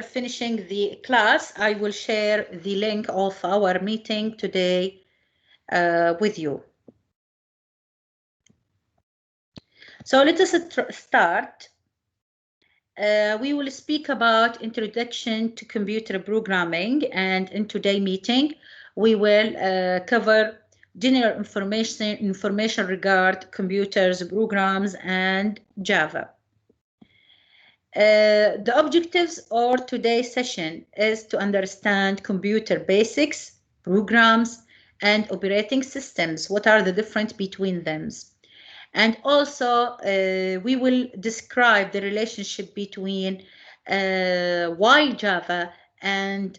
Finishing the class, I will share the link of our meeting today with you. So let us start. We will speak about introduction to computer programming, and in today's meeting, we will cover general information regarding computers, programs, and Java. The objectives of today's session is to understand computer basics, programs, and operating systems. What are the difference between them? And also, we will describe the relationship between why Java and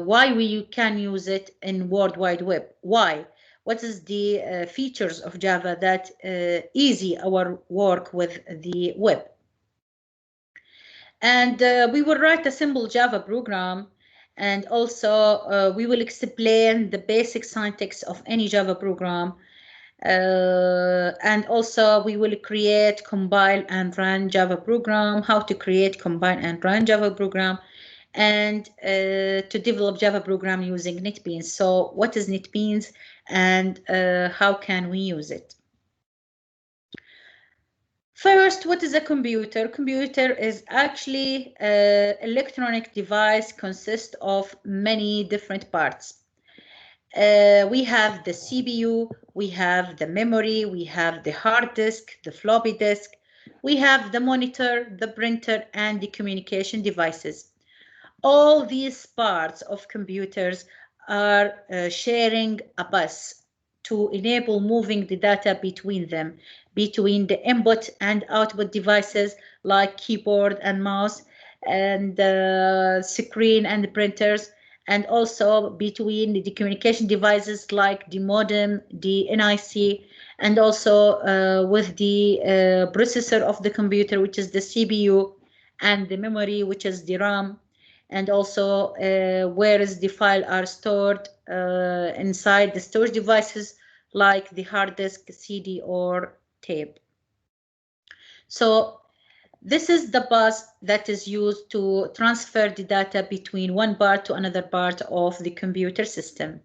why we can use it in World Wide Web. Why? What is the features of Java that easy our work with the web? And we will write a simple Java program, and also we will explain the basic syntax of any Java program. And also we will create, compile, and run Java program, how to create, compile, and run Java program, and to develop Java program using NetBeans. So what is NetBeans and how can we use it? First, what is a computer? Computer is actually an electronic device consists of many different parts. We have the CPU, we have the memory, we have the hard disk, the floppy disk, we have the monitor, the printer, and the communication devices. All these parts of computers are sharing a bus to enable moving the data between them, between the input and output devices like keyboard and mouse, and screen and printers, and also between the communication devices like the modem, the NIC, and also with the processor of the computer, which is the CPU, and the memory, which is the RAM, and also where is the file are stored inside the storage devices like the hard disk, CD, or tape. So this is the bus that is used to transfer the data between one part to another part of the computer system.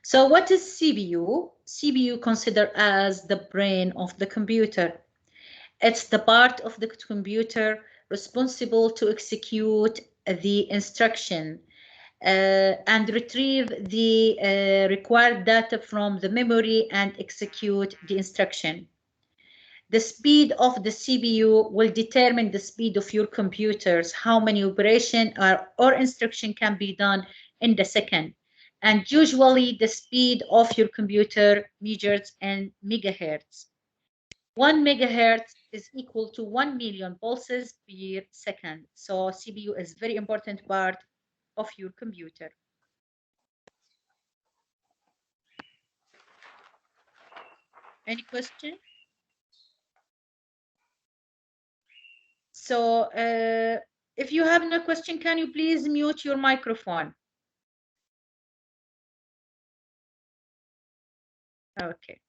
So what is CPU? CPU considered as the brain of the computer. It's the part of the computer responsible to execute the instruction and retrieve the required data from the memory and execute the instruction. The speed of the CPU will determine the speed of your computers, how many operation or instruction can be done in the second. And usually the speed of your computer measures in megahertz. 1 megahertz is equal to 1 million pulses per second. So CPU is very important part of your computer. Any question? So if you have no question, can you please mute your microphone? Okay.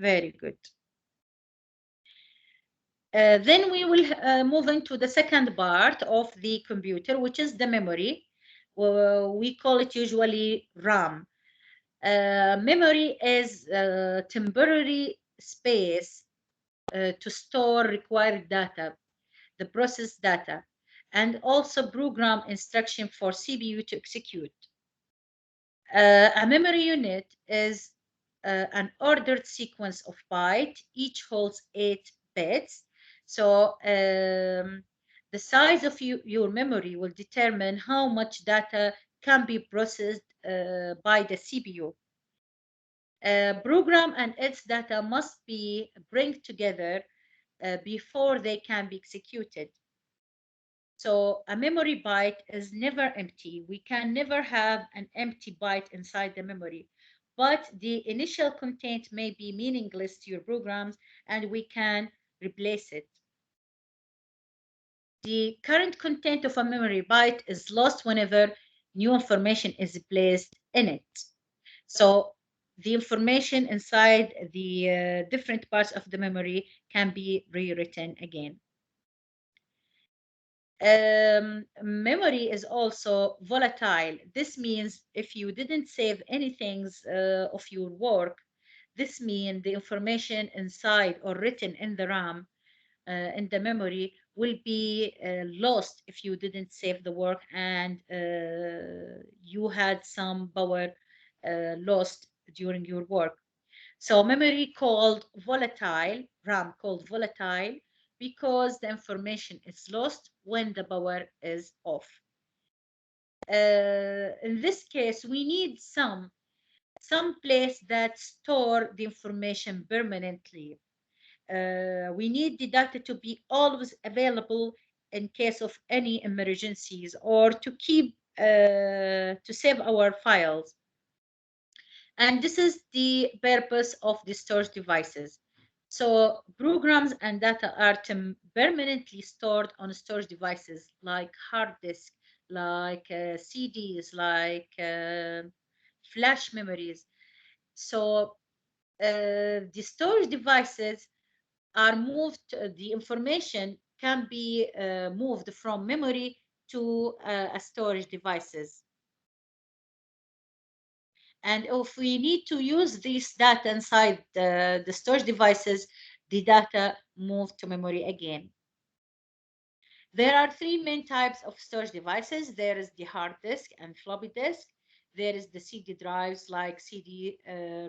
Very good. Then we will move into the second part of the computer, which is the memory. We call it usually RAM. Memory is temporary space to store required data, the process data, and also program instruction for CPU to execute. A memory unit is an ordered sequence of bytes. Each holds 8 bits. So the size of your memory will determine how much data can be processed by the CPU. Program and its data must be bring together before they can be executed. So a memory byte is never empty. We can never have an empty byte inside the memory, but the initial content may be meaningless to your programs and we can replace it. The current content of a memory byte is lost whenever new information is placed in it. So the information inside the different parts of the memory can be rewritten again. Memory is also volatile. This means if you didn't save anything of your work, this means the information inside or written in the RAM, in the memory, will be lost if you didn't save the work and you had some power lost during your work. So memory called volatile, RAM called volatile, because the information is lost when the power is off. In this case, we need some place that store the information permanently. We need the data to be always available in case of any emergencies or to keep to save our files. And this is the purpose of the storage devices. So programs and data are permanently stored on storage devices like hard disk, like CDs, like flash memories. So the storage devices are moved, the information can be moved from memory to a storage devices. And if we need to use this data inside the storage devices, the data move to memory again. There are three main types of storage devices. There is the hard disk and floppy disk. There is the CD drives like CD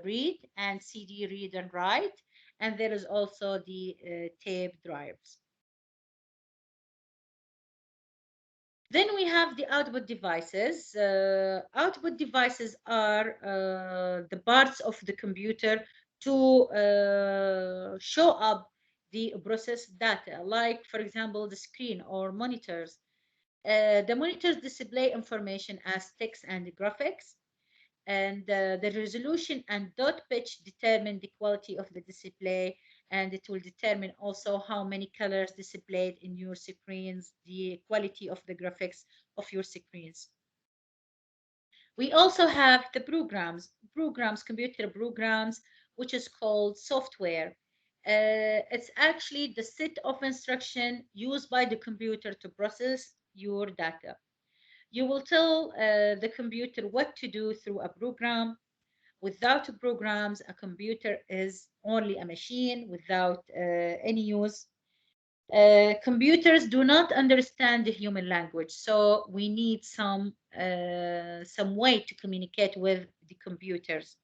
read and CD read and write. And there is also the tape drives. Then we have the output devices. Output devices are the parts of the computer to show up the processed data, like, for example, the screen or monitors. The monitors display information as text and graphics, and the resolution and dot pitch determine the quality of the display, and it will determine also how many colors displayed in your screens, the quality of the graphics of your screens. We also have the computer programs, which is called software. It's actually the set of instruction used by the computer to process your data. You will tell the computer what to do through a program. Without programs, a computer is only a machine without any use. Computers do not understand the human language, so we need some way to communicate with the computers.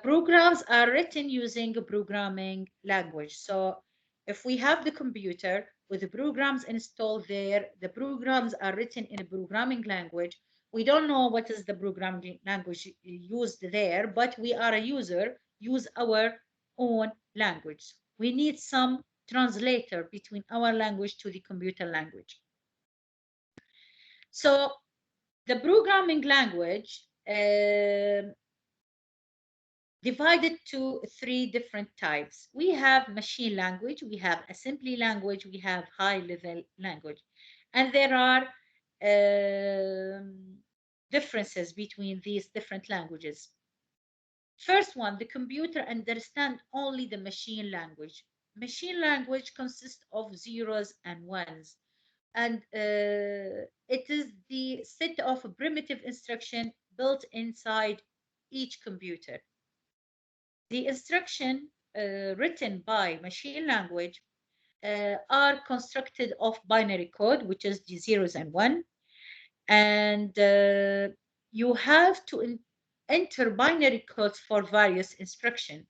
Programs are written using a programming language. So if we have the computer with the programs installed there, the programs are written in a programming language. We don't know what is the programming language used there, but we are a user, use our own language. We need some translator between our language to the computer language. So the programming language divided to three different types. We have machine language, we have assembly language, we have high level language. And there are differences between these different languages. First one, the computer understands only the machine language. Machine language consists of zeros and ones, and it is the set of primitive instruction built inside each computer. The instruction written by machine language are constructed of binary code, which is the zeros and one, and you have to enter binary codes for various instruction.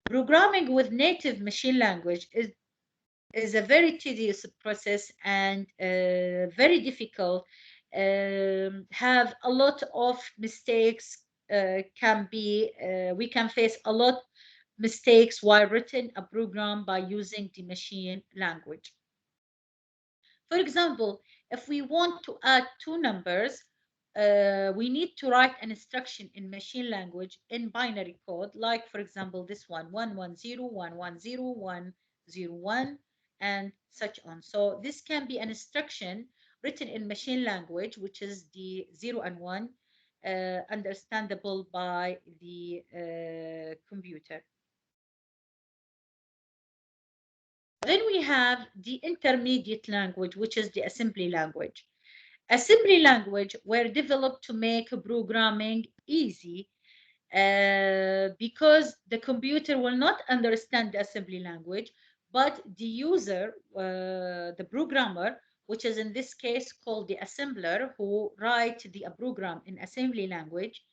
Programming with native machine language is a very tedious process and very difficult. Have a lot of mistakes. We can face a lot mistakes while written a program by using the machine language. For example, if we want to add two numbers, we need to write an instruction in machine language in binary code, like, for example, this one, 110, 110, 101, and such on. So this can be an instruction written in machine language, which is the 0 and 1, understandable by the computer. Then we have the intermediate language, which is the assembly language. Assembly language were developed to make programming easy because the computer will not understand the assembly language, but the user, the programmer, which is in this case called the assembler, who write the program in assembly language,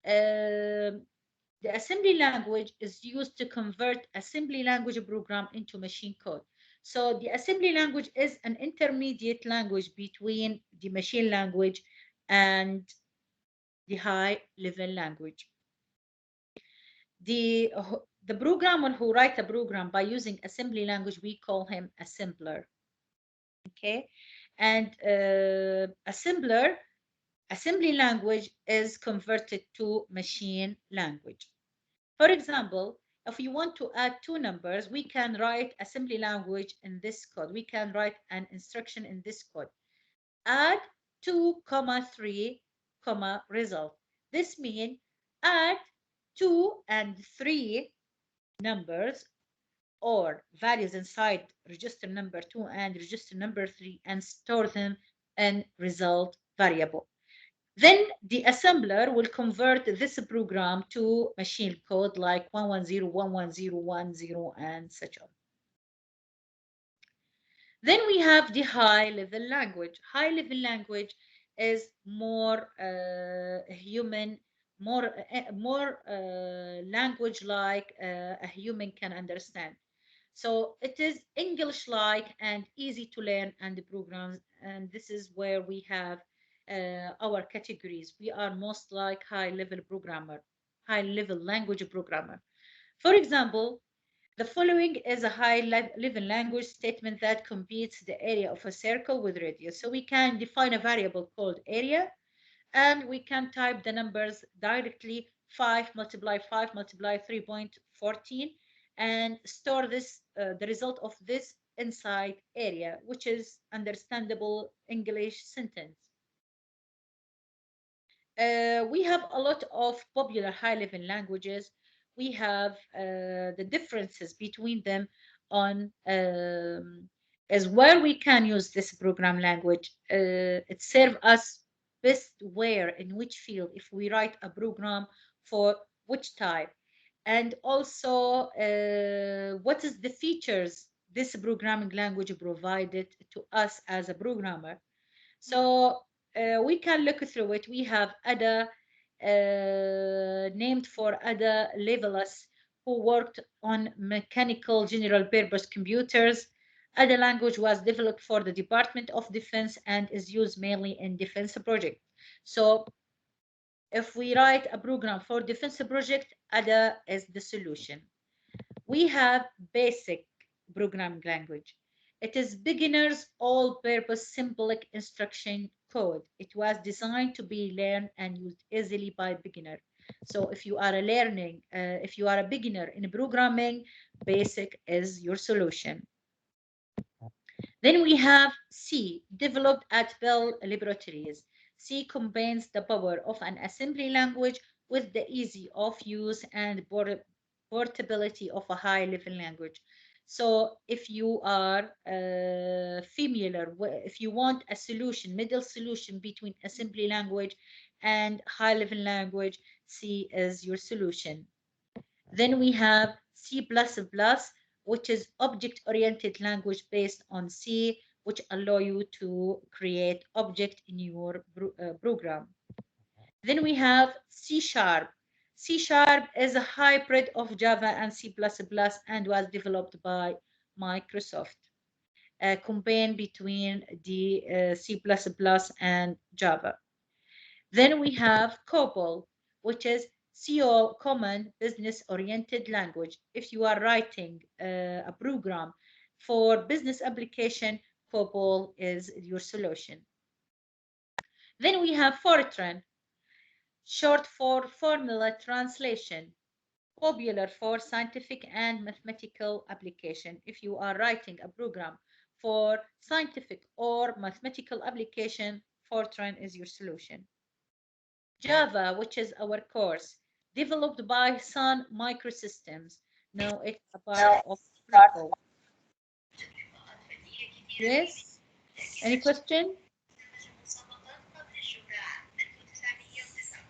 the assembly language is used to convert assembly language program into machine code. So the assembly language is an intermediate language between the machine language and the high level language. The programmer who write a program by using assembly language, we call him assembler. Okay, and assembly language is converted to machine language. For example, if you want to add two numbers, we can write assembly language in this code. We can write an instruction in this code. Add 2, 3, result. This means add 2 and 3 numbers or values inside register number 2 and register number 3 and store them in result variable. Then the assembler will convert this program to machine code like 110, 110, 10, and such on. Then we have the high level language. High level language is more human, more language like a human can understand. So it is English-like and easy to learn and the programs, and this is where we have our categories. We are most like high-level programmer, high-level language programmer. For example, the following is a high-level language statement that computes the area of a circle with radius. So we can define a variable called area, and we can type the numbers directly 5 multiply 5 multiply 3.14 and store this the result of this inside area, which is understandable English sentence. We have a lot of popular high-level languages. We have the differences between them on is where we can use this program language. It serves us best where, in which field, if we write a program for which type, and also what is the features this programming language provided to us as a programmer. So we can look through it. We have Ada, named for Ada Levelas, who worked on mechanical general purpose computers. Ada language was developed for the Department of Defense and is used mainly in defense projects. So if we write a program for defense project, Ada is the solution. We have basic programming language. It is beginner's all-purpose symbolic instruction code. It was designed to be learned and used easily by beginner. So if you are if you are a beginner in programming, basic is your solution. Then we have C, developed at Bell Laboratories. C combines the power of an assembly language with the ease of use and portability of a high-level language. So if you are familiar, if you want a solution, middle solution between assembly language and high-level language, C is your solution. Then we have C++, which is object-oriented language based on C, which allow you to create object in your program. Then we have C#. C# is a hybrid of Java and C++ and was developed by Microsoft, combined between the C++ and Java. Then we have COBOL, which is CO, Common Business Oriented Language. If you are writing a program for business application, COBOL is your solution. Then we have Fortran, short for Formula Translation, popular for scientific and mathematical application. If you are writing a program for scientific or mathematical application, Fortran is your solution. Java, which is our course, developed by Sun Microsystems. Now it's a part of Oracle. Yes? Any question?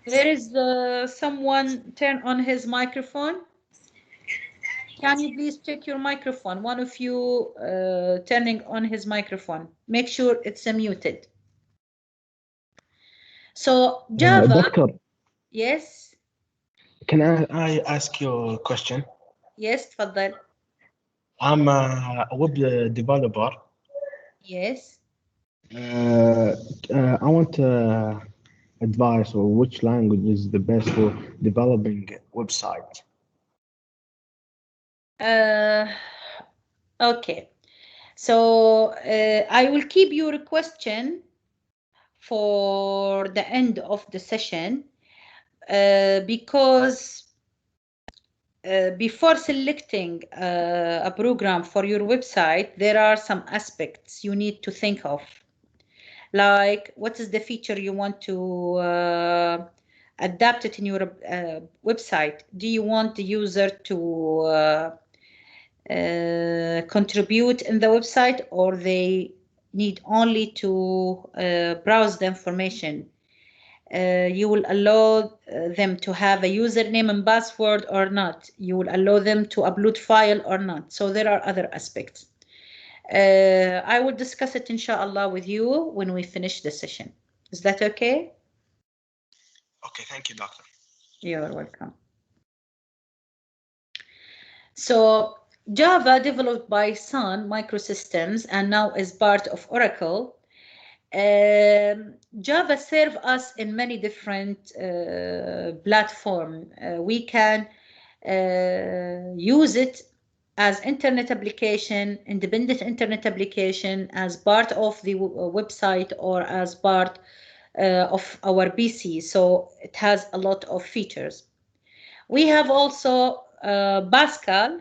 There is someone turn on his microphone. Can you please check your microphone? One of you turning on his microphone. Make sure it's muted. So Java. Doctor, Yes. can I ask you a question? Yes, تفضل. I'm a web developer. Yes. I want advice or which language is the best for developing website. Okay. So I will keep your question for the end of the session because before selecting a program for your website, there are some aspects you need to think of. Like, what is the feature you want to adapt it in your website? Do you want the user to contribute in the website, or they need only to browse the information? You will allow them to have a username and password or not. You will allow them to upload file or not. So there are other aspects. I will discuss it inshallah with you when we finish the session. Is that okay? Okay, thank you, doctor. You're welcome. So Java, developed by Sun Microsystems and now is part of Oracle. Java serves us in many different platforms. We can use it as internet application, independent internet application, as part of the website, or as part of our PC. So it has a lot of features. We have also Pascal.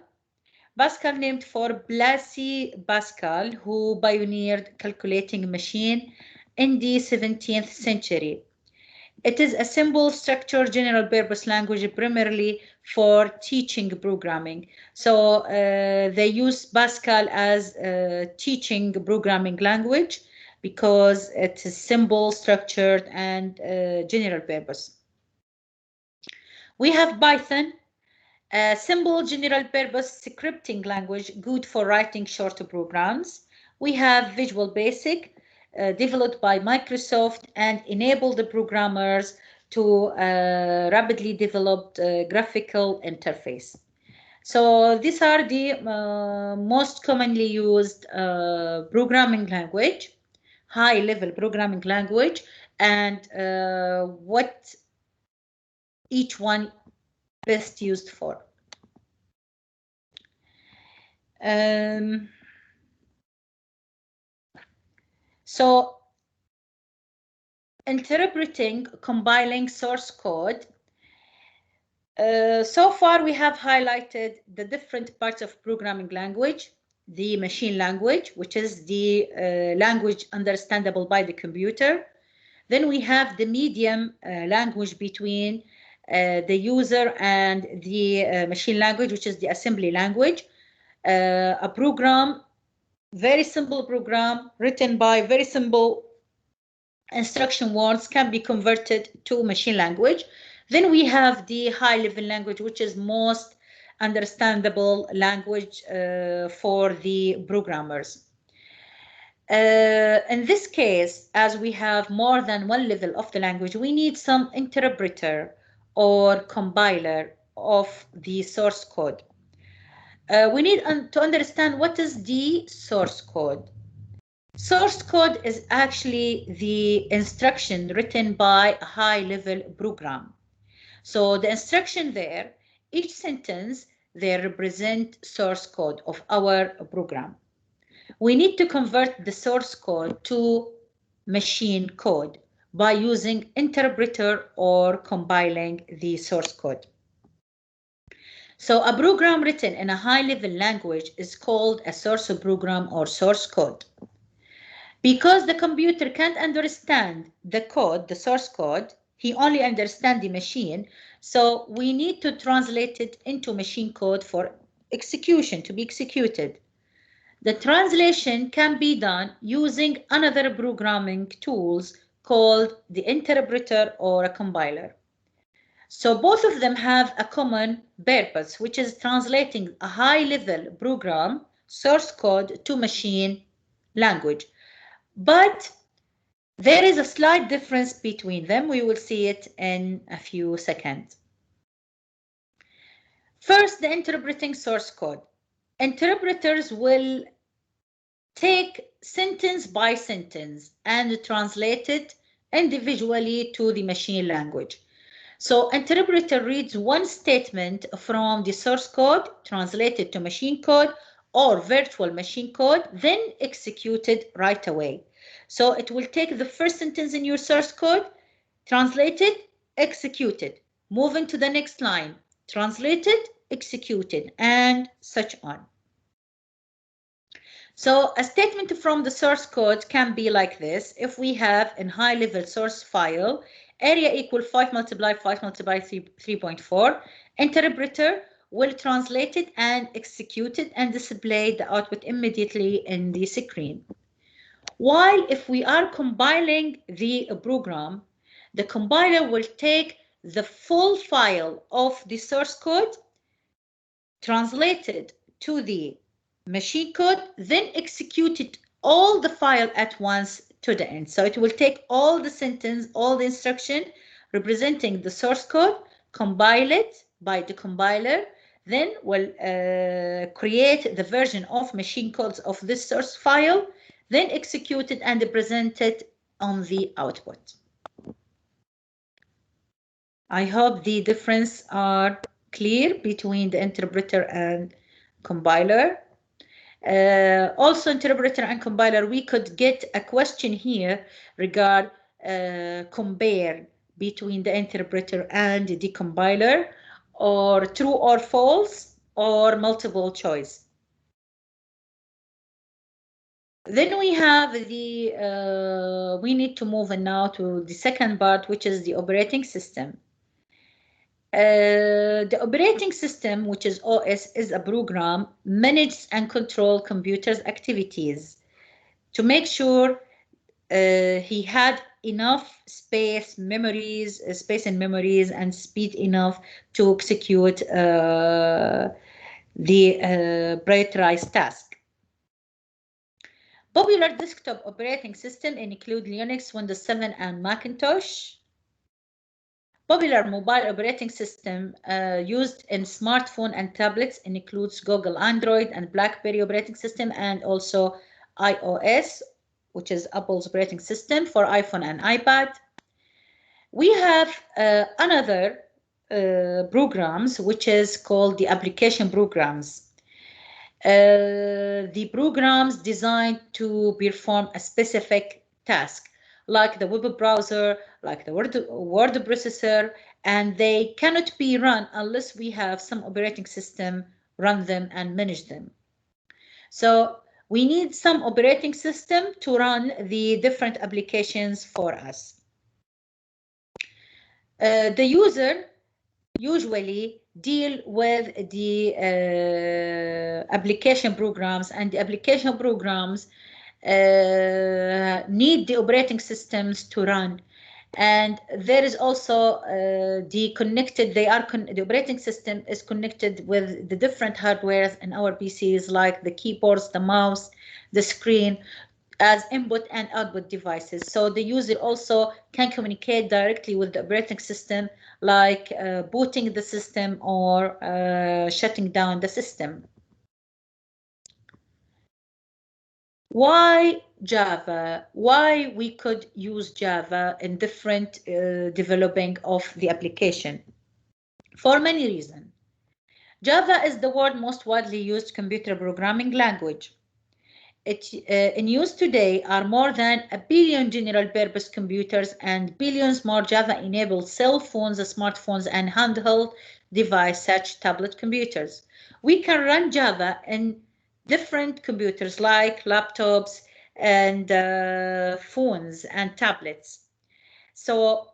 Pascal, named for Blaise Pascal, who pioneered calculating machine in the 17th century. It is a simple structured general purpose language primarily for teaching programming. So they use Pascal as a teaching programming language because it is simple, structured, and general purpose. We have Python, a simple general purpose scripting language, good for writing short programs. We have Visual Basic, developed by Microsoft and enable the programmers to rapidly develop graphical interface. So these are the most commonly used programming language, high level programming language, and what each one best used for. So interpreting, compiling source code. So far we have highlighted the different parts of programming language, the machine language, which is the language understandable by the computer. Then we have the medium language between the user and the machine language, which is the assembly language. A program, very simple program written by very simple instruction words, can be converted to machine language. Then we have the high level language, which is most understandable language for the programmers. In this case, as we have more than one level of the language, we need some interpreter or compiler of the source code. We need to understand what is the source code. Source code is actually the instruction written by a high-level program. So the instruction there, each sentence, they represent source code of our program. We need to convert the source code to machine code by using interpreter or compiling the source code. So a program written in a high-level language is called a source program or source code. Because the computer can't understand the code, the source code, he only understands the machine. So we need to translate it into machine code for execution, to be executed. the translation can be done using another programming tools called the interpreter or a compiler. So both of them have a common purpose, which is translating a high-level program source code to machine language. But there is a slight difference between them. We will see it in a few seconds. First, the interpreting source code. Interpreters will take sentence by sentence and translate it individually to the machine language. So interpreter reads one statement from the source code, translated to machine code or virtual machine code, then executed right away. So it will take the first sentence in your source code, translated, executed, moving to the next line, translated, executed, and such on. So a statement from the source code can be like this. If we have in high-level source file, area equal 5 multiply 5 multiply 3.4, interpreter will translate it and execute it and display the output immediately in the screen. While if we are compiling the program, the compiler will take the full file of the source code, translate it to the machine code, then execute it all the file at once to the end. So it will take all the sentence, all the instruction representing the source code, compile it by the compiler, then will create the version of machine codes of this source file, then execute it and present it on the output. I hope the difference are clear between the interpreter and compiler. Also, interpreter and compiler, we could get a question here regarding compare between the interpreter and the compiler, or true or false, or multiple choice. Then we have the, we need to move now to the second part, which is the operating system. The operating system, which is OS, is a program manages and controls computers' activities to make sure he had enough space and memories, and speed enough to execute the prioritized task. Popular desktop operating system include Linux, Windows 7, and Macintosh. Popular mobile operating system used in smartphone and tablets includes Google Android and BlackBerry operating system, and also iOS, which is Apple's operating system for iPhone and iPad. We have another programs, which is called the application programs. The programs designed to perform a specific task, like the web browser, like the word processor, and they cannot be run unless we have some operating system run them and manage them. So we need some operating system to run the different applications for us. The user usually deal with the application programs, and the application programs need the operating systems to run. And there is also the operating system is connected with the different hardwares in our PCs, like the keyboards, the mouse, the screen, as input and output devices. So the user also can communicate directly with the operating system, like booting the system or shutting down the system. Why Java? Why we could use Java in different developing of the application? For many reasons. Java is the world's most widely used computer programming language. In use today are more than 1 billion general-purpose computers and billions more Java-enabled cell phones, smartphones, and handheld devices such tablet computers. We can run Java in different computers like laptops and phones and tablets. So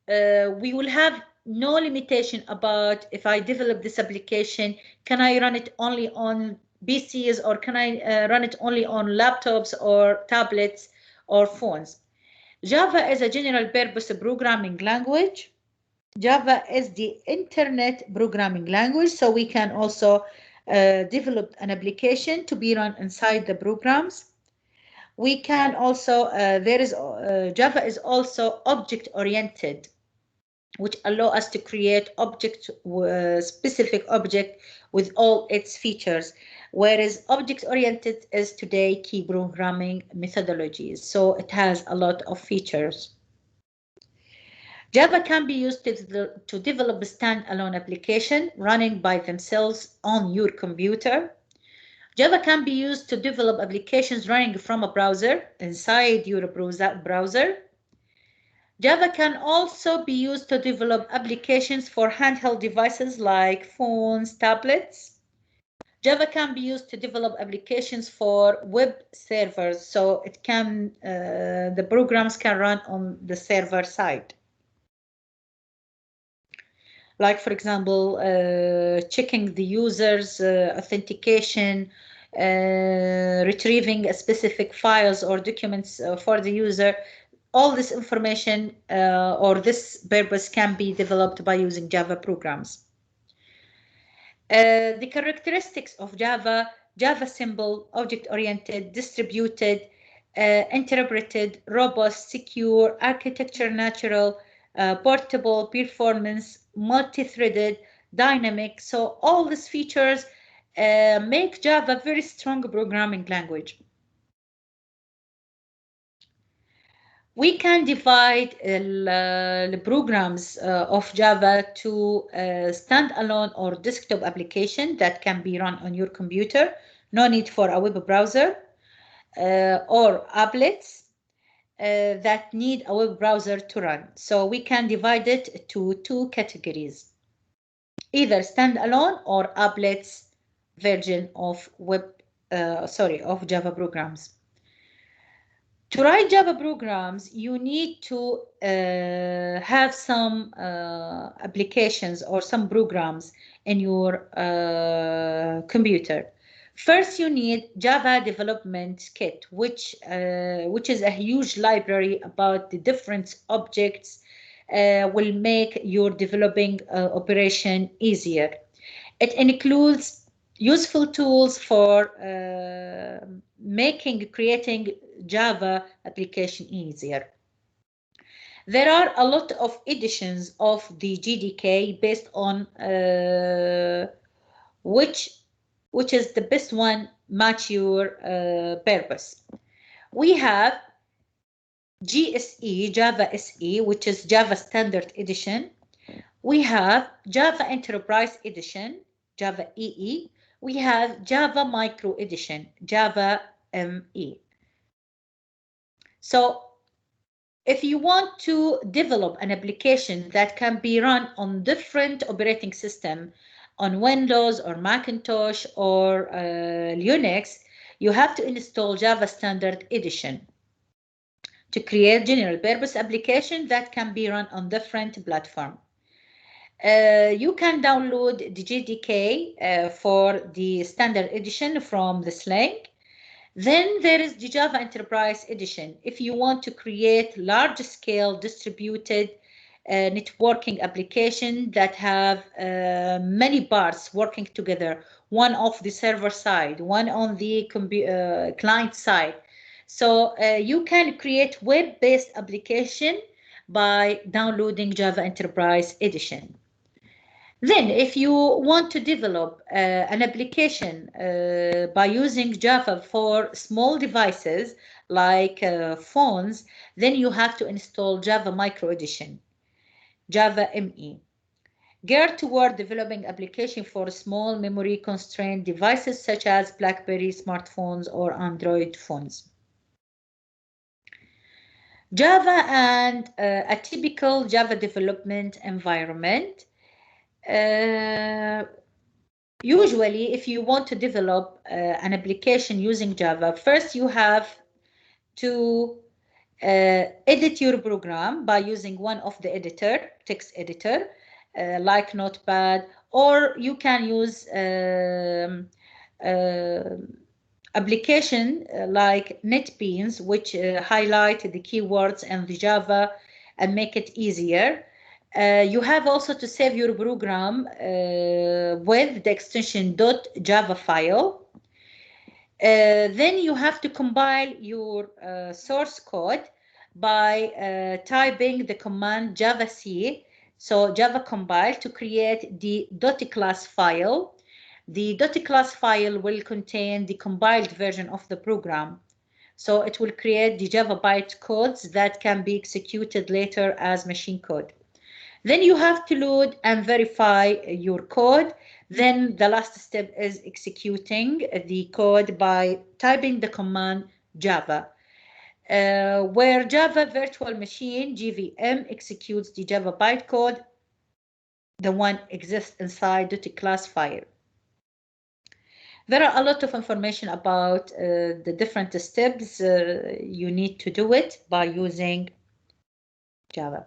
we will have no limitation about if I develop this application, can I run it only on PCs, or can I run it only on laptops or tablets or phones? Java is a general purpose programming language. Java is the internet programming language, so we can also develop an application to be run inside the programs. We can also, Java is also object-oriented, which allow us to create specific object with all its features, whereas object-oriented is today key programming methodologies, so it has a lot of features. Java can be used to develop a standalone application running by themselves on your computer. Java can be used to develop applications running from a browser inside your browser. Java can also be used to develop applications for handheld devices like phones, tablets. Java can be used to develop applications for web servers, so the programs can run on the server side. Like, for example, checking the user's authentication, retrieving specific files or documents for the user. All this information or this purpose can be developed by using Java programs. The characteristics of Java: simple, object-oriented, distributed, interpreted, robust, secure, architecture natural, portable, performance, multi-threaded, dynamic. So all these features make Java a very strong programming language. We can divide the programs of Java to standalone or desktop application that can be run on your computer, no need for a web browser, or applets that need a web browser to run. So we can divide it to two categories, either standalone or applets version of of Java programs. To write Java programs, you need to have some applications or some programs in your computer. First, you need Java Development Kit, which is a huge library about the different objects, will make your developing operation easier. It includes useful tools for creating Java application easier. There are a lot of editions of the JDK based on which is the best one match your purpose. We have GSE, Java SE, which is Java Standard Edition. We have Java Enterprise Edition, Java EE. We have Java Micro Edition, Java ME. So if you want to develop an application that can be run on different operating systems, on Windows or Macintosh or Linux, you have to install Java Standard Edition to create general purpose application that can be run on different platforms. You can download the JDK for the standard edition from this link. Then there is the Java Enterprise Edition. If you want to create large-scale distributed networking application that have many parts working together, one off the server side, one on the client side. So you can create web-based application by downloading Java Enterprise Edition. Then, if you want to develop an application by using Java for small devices like phones, then you have to install Java Micro Edition, Java ME, geared toward developing application for small memory-constrained devices such as BlackBerry smartphones or Android phones. Java and a typical Java development environment. Usually, if you want to develop an application using Java, first you have to edit your program by using one of the text editor, like Notepad, or you can use application like NetBeans, which highlight the keywords and the Java and make it easier. You have also to save your program with the extension .java file. Then you have to compile your source code by typing the command javac, so java compile, to create the .class file. The .class file will contain the compiled version of the program. So it will create the Java bytecodes that can be executed later as machine code. Then you have to load and verify your code. Then the last step is executing the code by typing the command Java, where Java Virtual Machine, JVM, executes the Java bytecode, the one exists inside the class file. There are a lot of information about the different steps. You need to do it by using Java.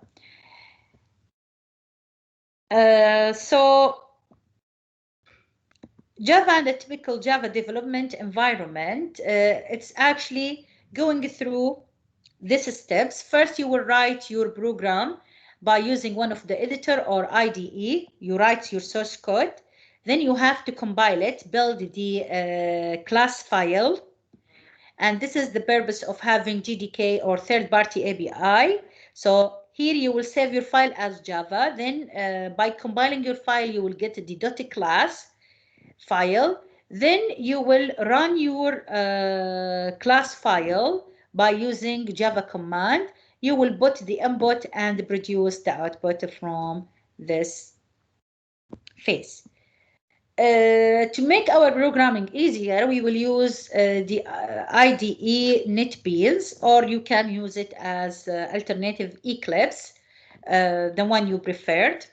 So Java and a typical Java development environment, it's actually going through these steps. First, you will write your program by using one of the editor or IDE. You write your source code. Then you have to compile it, build the class file. And this is the purpose of having GDK or third-party API. So here you will save your file as Java. Then by compiling your file, you will get the .class file. Then you will run your class file by using Java command. You will put the input and produce the output from this phase. To make our programming easier, we will use the IDE NetBeans, or you can use it as alternative Eclipse, the one you preferred.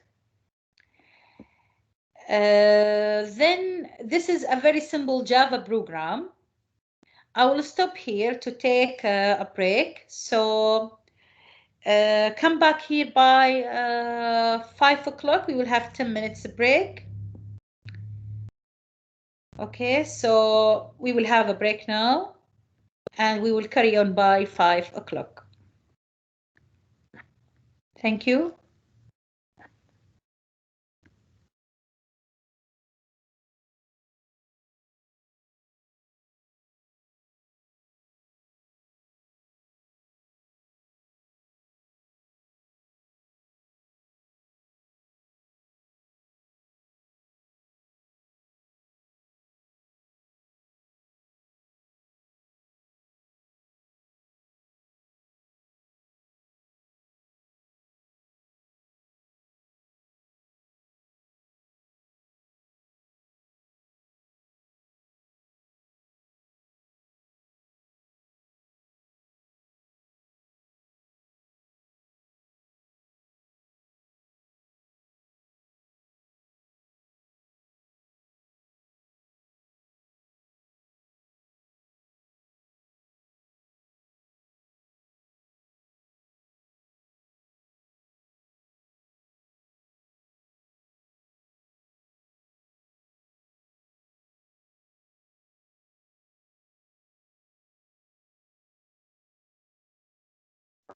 Then this is a very simple Java program. I will stop here to take a break. So come back here by 5 o'clock. We will have 10 minutes break. Okay, so we will have a break now and we will carry on by 5 o'clock. Thank you.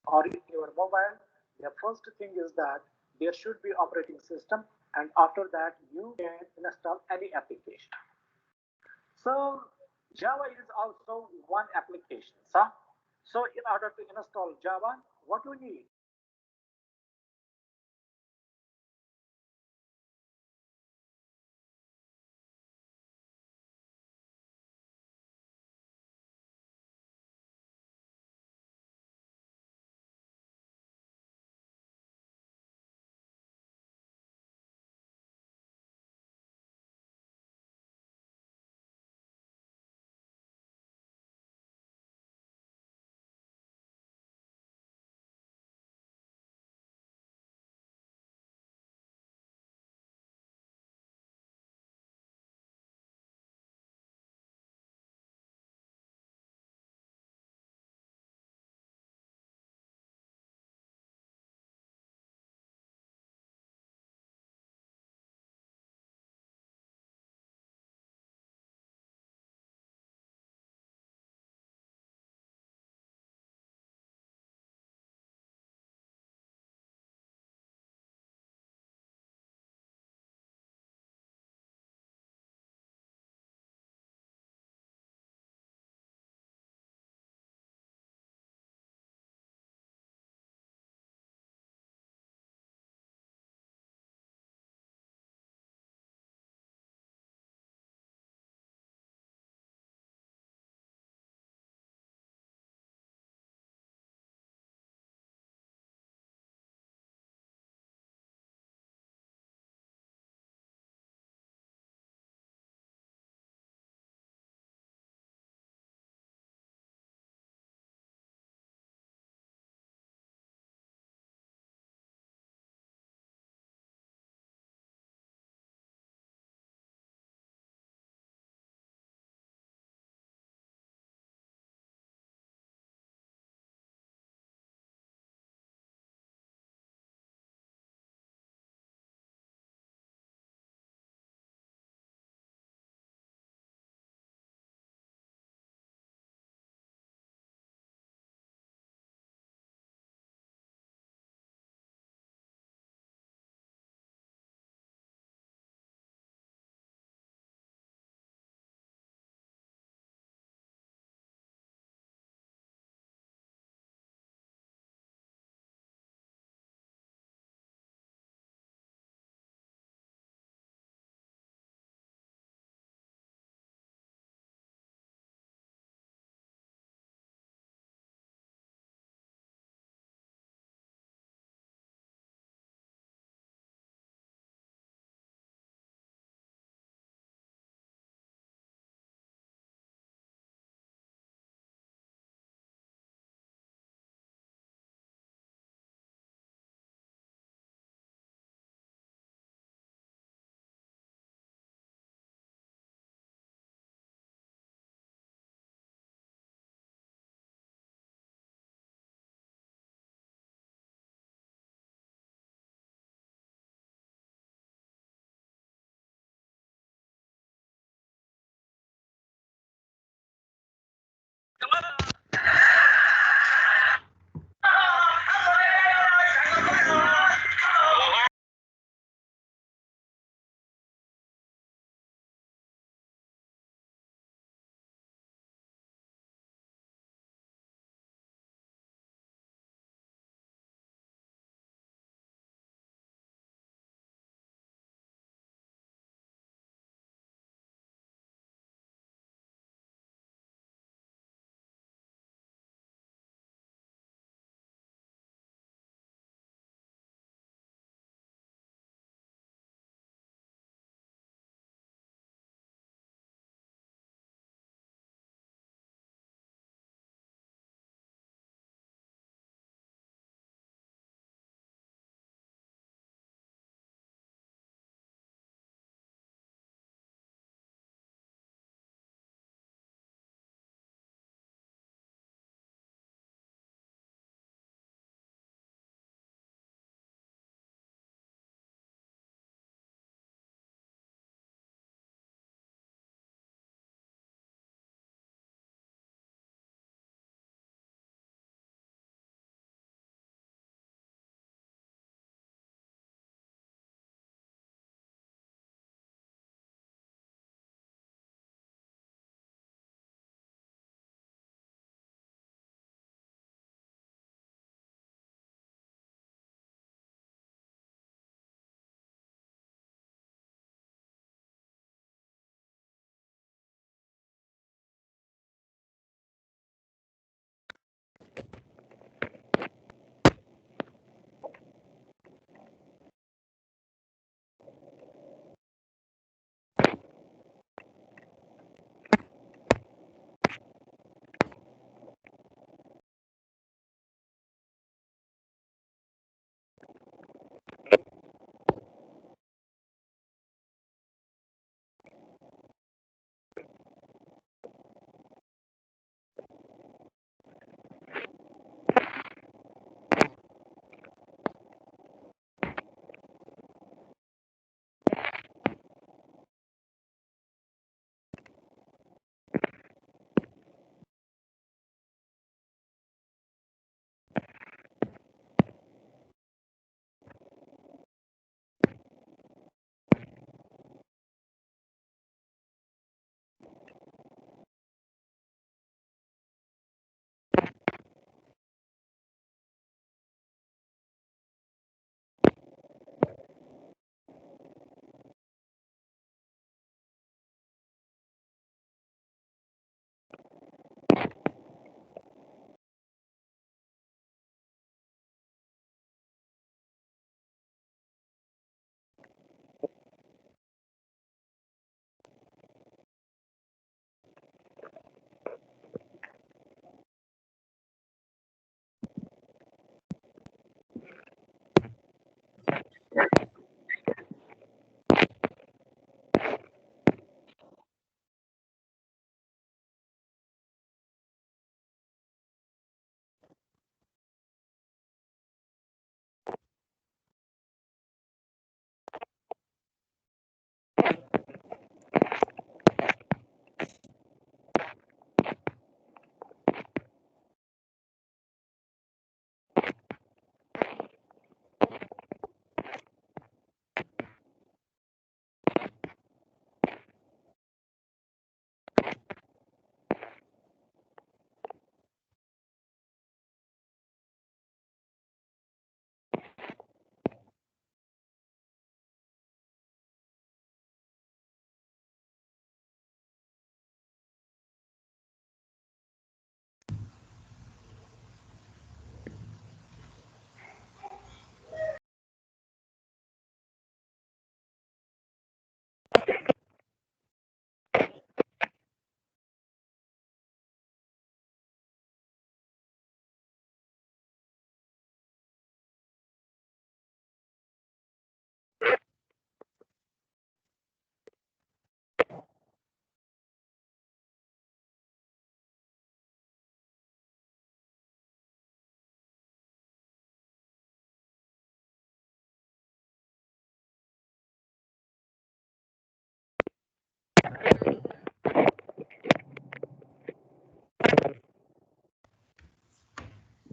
or in your mobile, the first thing is that there should be operating system, and after that you can install any application. So Java is also one application. So in order to install Java, what you need?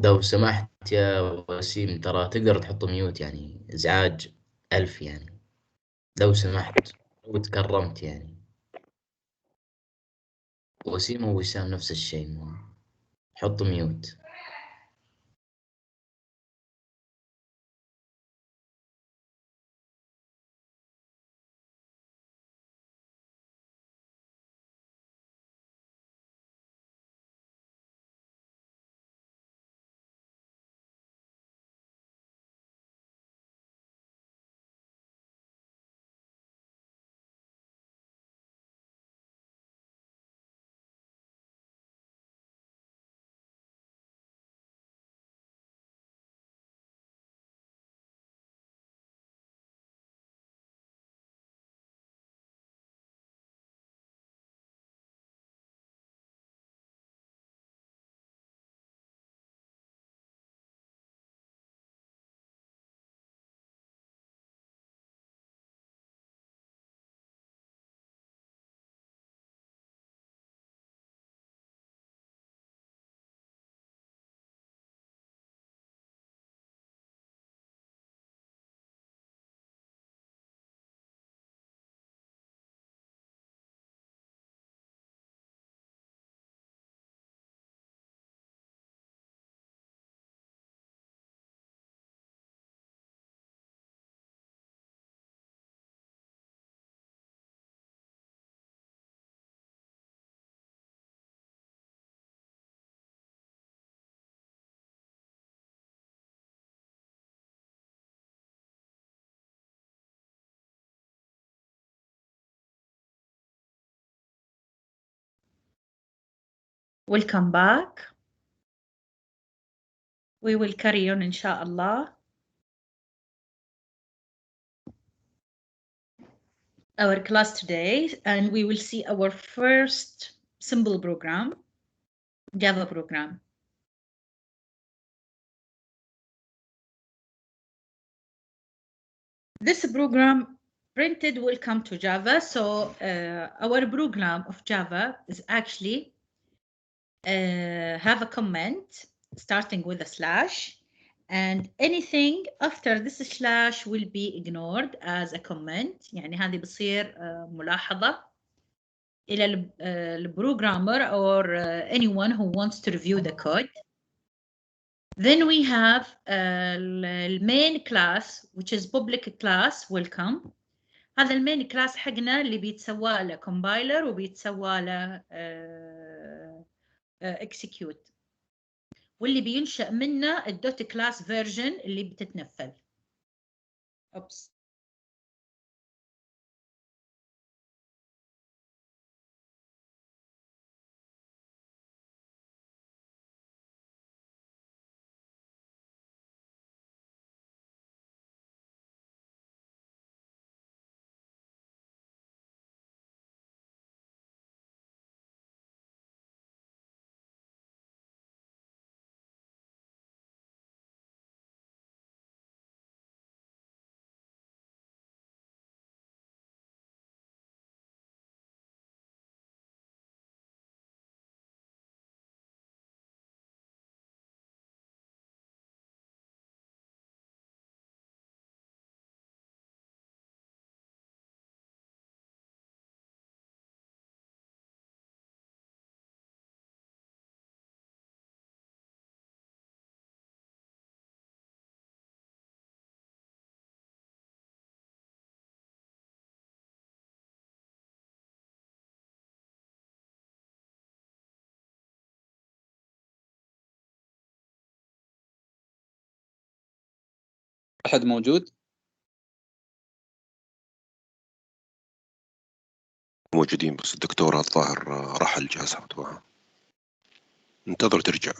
لو سمحت يا وسيم، ترى تقدر تحط ميوت، يعني إزعاج ألف يعني. لو سمحت وتكرمت يعني. وسيم ووسام نفس الشيء، حط ميوت. Welcome back. We will carry on inshallah our class today, and we will see our first simple program, Java program. This program printed welcome to Java. So our program of Java is actually have a comment starting with a slash, and anything after this slash will be ignored as a comment. يعني هذه بتصير ملاحظة إلى البروجرامر or anyone who wants to review the code. Then we have the main class, which is public class welcome. هذا المين كلاس حقنا اللي بيتسوى له compiler وبيتسوى له execute، واللي بينشأ منه الدوت كلاس فيرجن اللي بتتنفذ. أوبس. أحد موجود؟ موجودين بس الدكتورة الظاهر راح الجهاز تبعها، انتظر ترجع.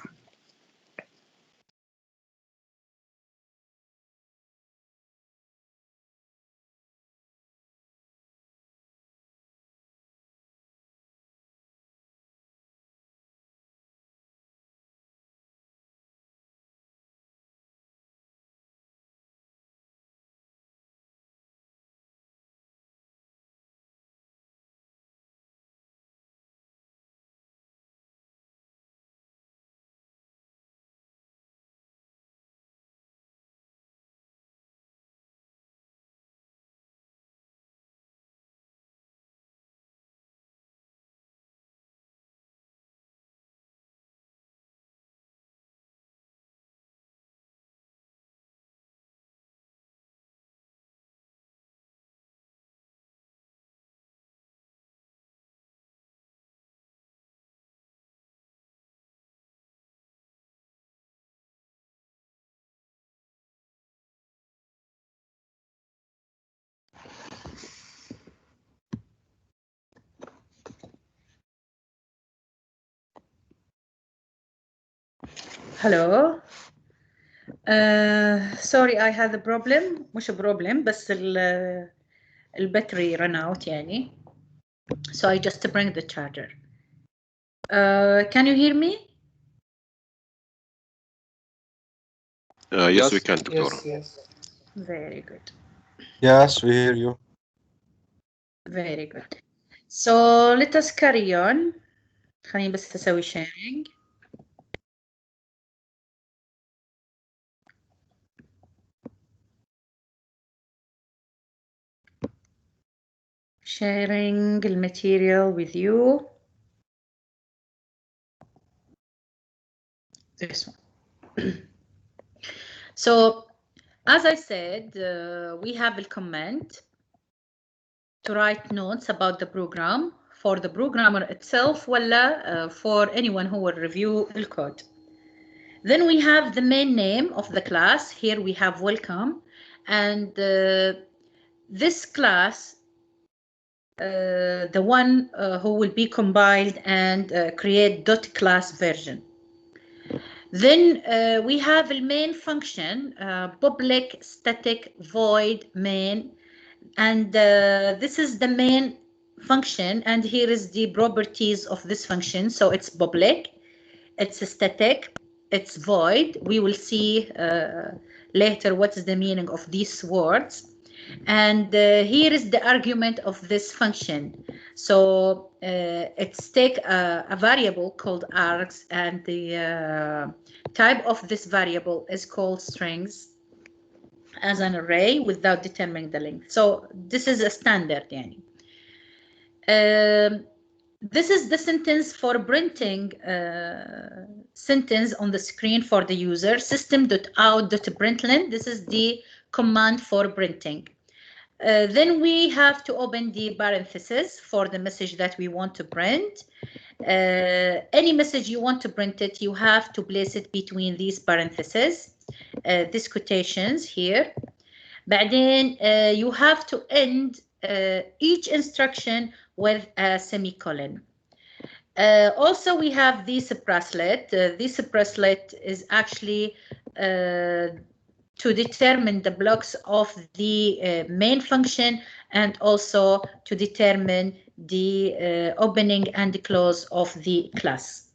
Hello. Sorry, I had a problem. مش problem بس الباتري ran out يعني. So I just bring the charger. Can you hear me? Yes, we can, دكتورة. Yes. Very good. Yes, we hear you. Very good. So let us carry on. خليني بس أسوي sharing. Sharing the material with you. This one. So, as I said, we have a command to write notes about the program for the programmer itself ولا for anyone who will review the code. Then we have the main name of the class. Here we have welcome, and this class, the one who will be compiled and create .class version. Then we have the main function, public static void main, and this is the main function, and here is the properties of this function. So it's public, it's static, it's void. We will see later what is the meaning of these words. And here is the argument of this function. So it's take a variable called args, and the type of this variable is called strings as an array without determining the length. So this is a standard يعني. This is the sentence for printing sentence on the screen for the user. System.out.println. This is the command for printing. Then we have to open the parentheses for the message that we want to print. Any message you want to print it, you have to place it between these parentheses, these quotations here. بعدين you have to end each instruction with a semicolon. Also, we have this bracelet. This bracelet is actually to determine the blocks of the main function, and also to determine the opening and close of the class.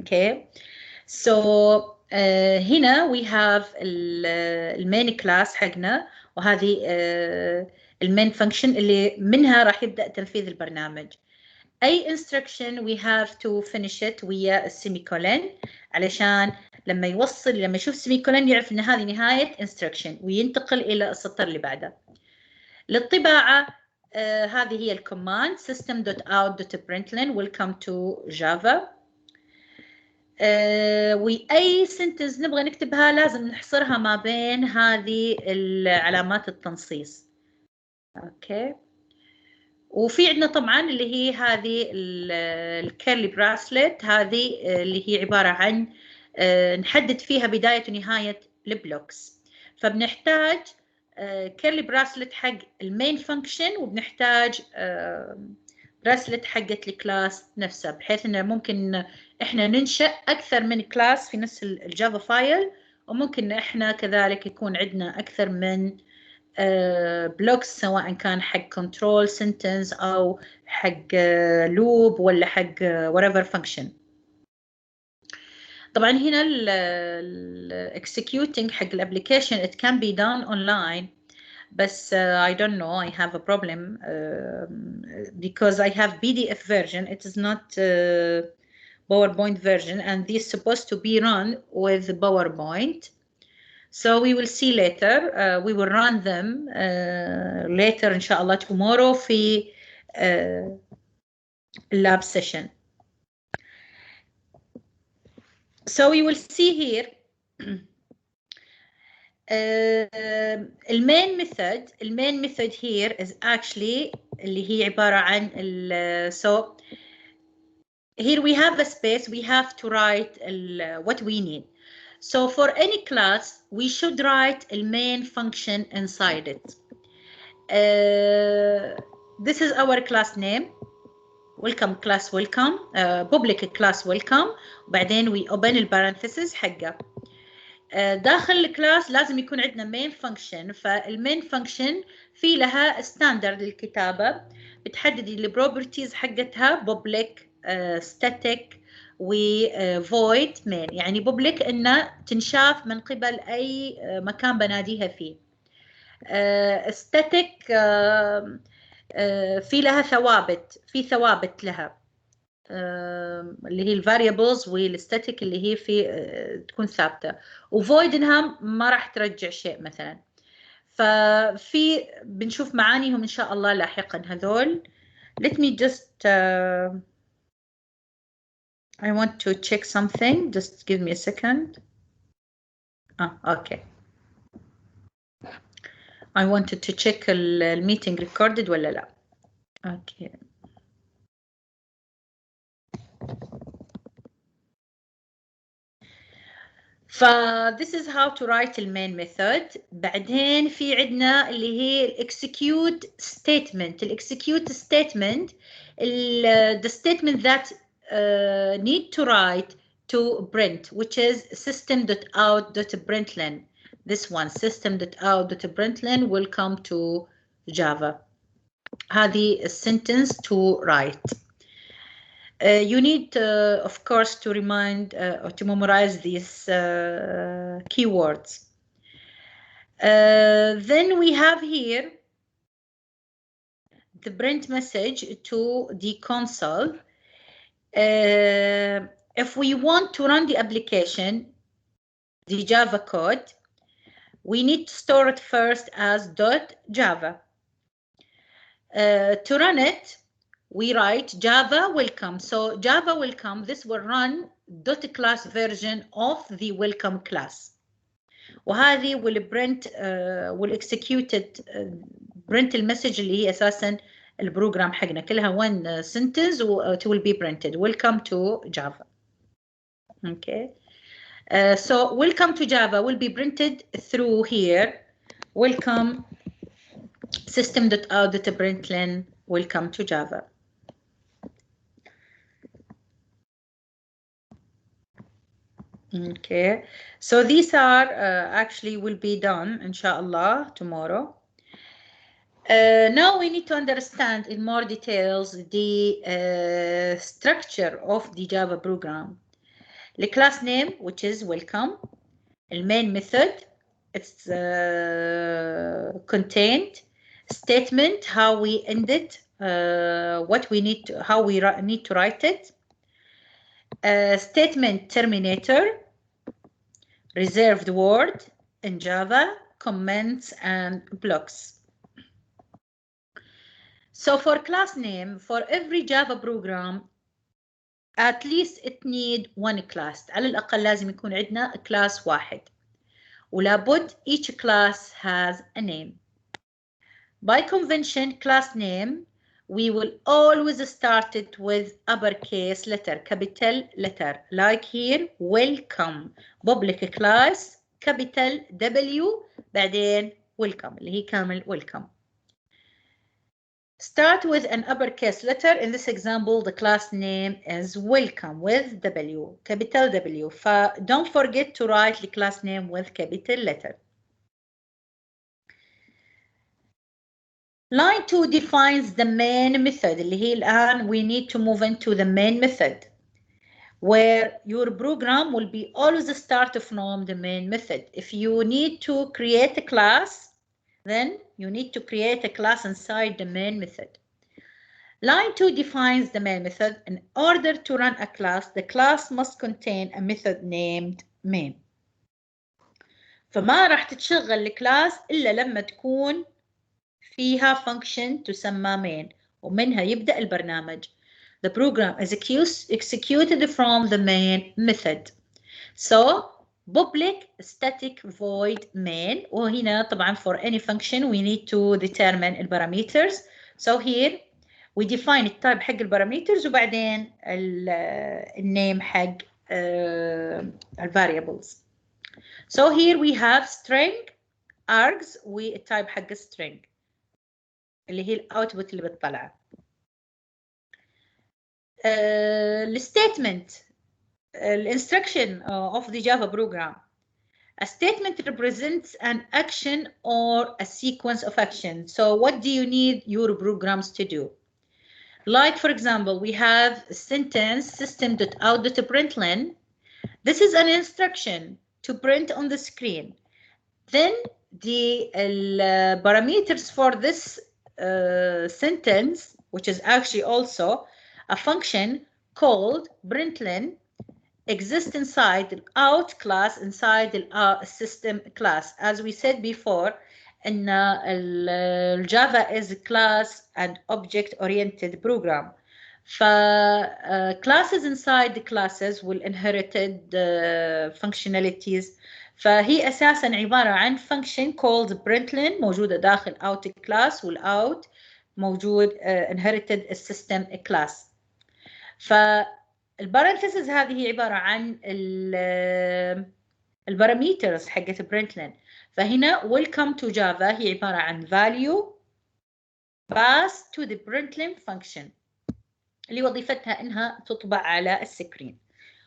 Okay, so هنا we have المين class حقنا، وهذه المين function اللي منها راح يبدأ تنفيذ البرنامج. أي instruction we have to finish it ويا السيميكولن، علشان لما يشوف سيميكولن يعرف إن هذه نهاية instruction وينتقل إلى السطر اللي بعده. للطباعة هذه هي الكوماند system.out.println welcome to Java. وأي sentence نبغى نكتبها لازم نحصرها ما بين هذه العلامات التنصيص. أوكي. وفي عندنا طبعا اللي هي هذه الكيرلي براسلت، هذه اللي هي عبارة عن نحدد فيها بداية ونهاية البلوكس. فبنحتاج كيرلي براسلت حق المين فانكشن، وبنحتاج براسلت حقت الكلاس نفسها، بحيث انه ممكن احنا ننشأ اكثر من كلاس في نفس الجافا فايل، وممكن احنا كذلك يكون عندنا اكثر من بلوكس، سواء كان حق كنترول سنتنس او حق لوب ولا حق whatever function. طبعا هنا ال executing حق الابلكيشن it can be done online، بس I don't know, I have a problem because I have PDF version, it is not PowerPoint version, and this is supposed to be run with PowerPoint. So we will see later, we will run them later inshallah tomorrow في lab session. So we will see here المين method here is actually اللي هي عبارة عن so here we have a space, we have to write what we need. So for any class we should write a main function inside it. This is our class name, welcome class welcome, public class welcome، وبعدين we open البارنثيسز حقه. داخل الكلاس لازم يكون عندنا مين فانكشن، فالمين فانكشن في لها ستاندرد للكتابه، بتحددي البروبرتيز حقتها public static وvoid main. يعني public انه تنشاف من قبل اي مكان بناديها فيه. static في لها ثوابت لها اللي هي الفاريبلز، والستاتيك اللي هي في تكون ثابته، وفويد انها ما راح ترجع شيء مثلا. ففي بنشوف معانيهم ان شاء الله لاحقا هذول. Let me just I want to check something, just give me a second. Okay, I wanted to check الميتنج recorded ولا لا. Okay. This is how to write the main method. بعدين في عندنا اللي هي execute statement. Execute statement, the statement that need to write to print, which is system.out.println. This one, system.out.println, will come to Java. هذه sentence to write. You need, of course, to remind or to memorize these keywords. Then we have here the print message to the console. If we want to run the application, the Java code, we need to store it first as .java. To run it, we write Java welcome. So Java welcome, this will run .class version of the welcome class. وهذه will print will execute it print المسج اللي هي أساساً البروجرام حقنا كلها one sentence it will be printed. Welcome to Java. Okay. So welcome to Java will be printed through here. Welcome system.out.println welcome to Java. Okay, so these are actually will be done inshallah tomorrow. Now we need to understand in more details the structure of the Java program. The class name, which is welcome, the main method, it's contained, statement, how we end it, what we need to, how we need to write it, statement terminator, reserved word in Java, comments and blocks. So for class name, for every Java program, at least it need one class. على الأقل لازم يكون عندنا class واحد. ولابد each class has a name. By convention, class name, we will always start it with uppercase letter, capital letter, like here, welcome, public class, capital W, بعدين welcome اللي هي كامل welcome. Start with an uppercase letter. In this example, the class name is welcome with W, capital W. Don't forget to write the class name with capital letter. Line 2 defines the main method اللي هي الآن we need to move into the main method where your program will be always start from the main method. If you need to create a class, then you need to create a class inside the main method. Line 2 defines the main method. In order to run a class, the class must contain a method named main. فما راح تتشغل الكلاس إلا لما تكون فيها function تسمى main ومنها يبدأ البرنامج. The program is executed from the main method. So public static void main وهنا طبعا for any function we need to determine the parameters. So here we define التايب حق البارامترز وبعدين النيم حق الفاريبلز. So here we have string args والتايب حق string اللي هي الاوتبوت اللي بتطلع. الستيتمنت الانستركشن of the Java program. A statement represents an action or a sequence of action. So what do you need your programs to do? Like for example, we have a sentence system.out.println. This is an instruction to print on the screen. Then the parameters for this sentence, which is actually also a function called println, exist inside the out class, inside the system class. As we said before, in Java is a class and object-oriented program. Classes inside the classes will inherit functionalities. فهي أساساً عبارة عن function called println موجودة داخل out class والout موجود inherited system class. فالبارنتسز هذه عبارة عن البارامترز حقت println. فهنا welcome to Java هي عبارة عن value passed to the println function اللي وظيفتها إنها تطبع على السكرين.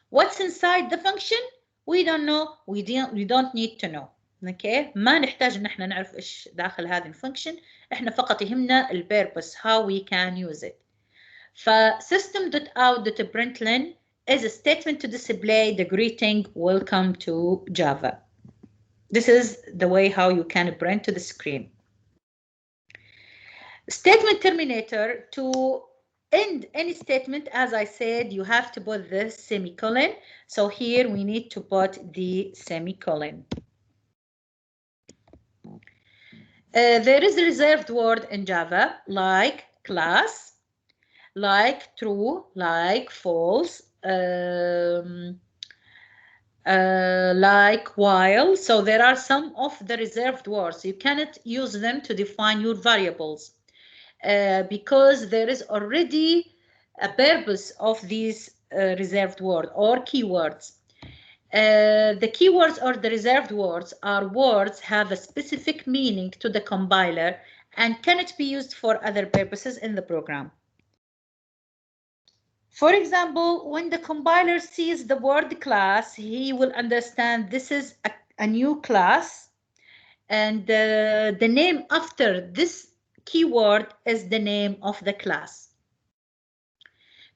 What's inside the function? We don't know. We don't need to know. Okay? ما نحتاج إن إحنا نعرف إيش داخل هذه الفانكشن. إحنا فقط يهمنا purpose how we can use it. System.out.println is a statement to display the greeting welcome to Java. This is the way how you can print to the screen. Statement terminator, to end any statement, as I said, you have to put the semicolon. So here we need to put the semicolon. There is a reserved word in Java like class, like true, like false, like while. So there are some of the reserved words. You cannot use them to define your variables because there is already a purpose of these reserved words or keywords. The keywords or the reserved words are words have a specific meaning to the compiler and cannot be used for other purposes in the program. For example, when the compiler sees the word class, he will understand this is a new class, and the name after this keyword is the name of the class.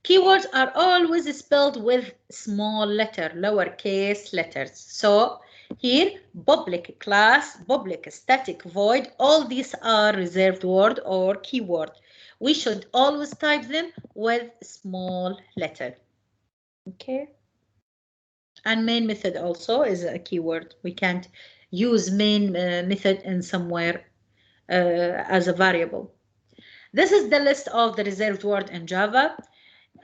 Keywords are always spelled with small letter, lowercase letters. So here, public class, public static void, all these are reserved word or keyword. We should always type them with small letter. Okay. And main method also is a keyword. We can't use main method in somewhere as a variable. This is the list of the reserved word in Java.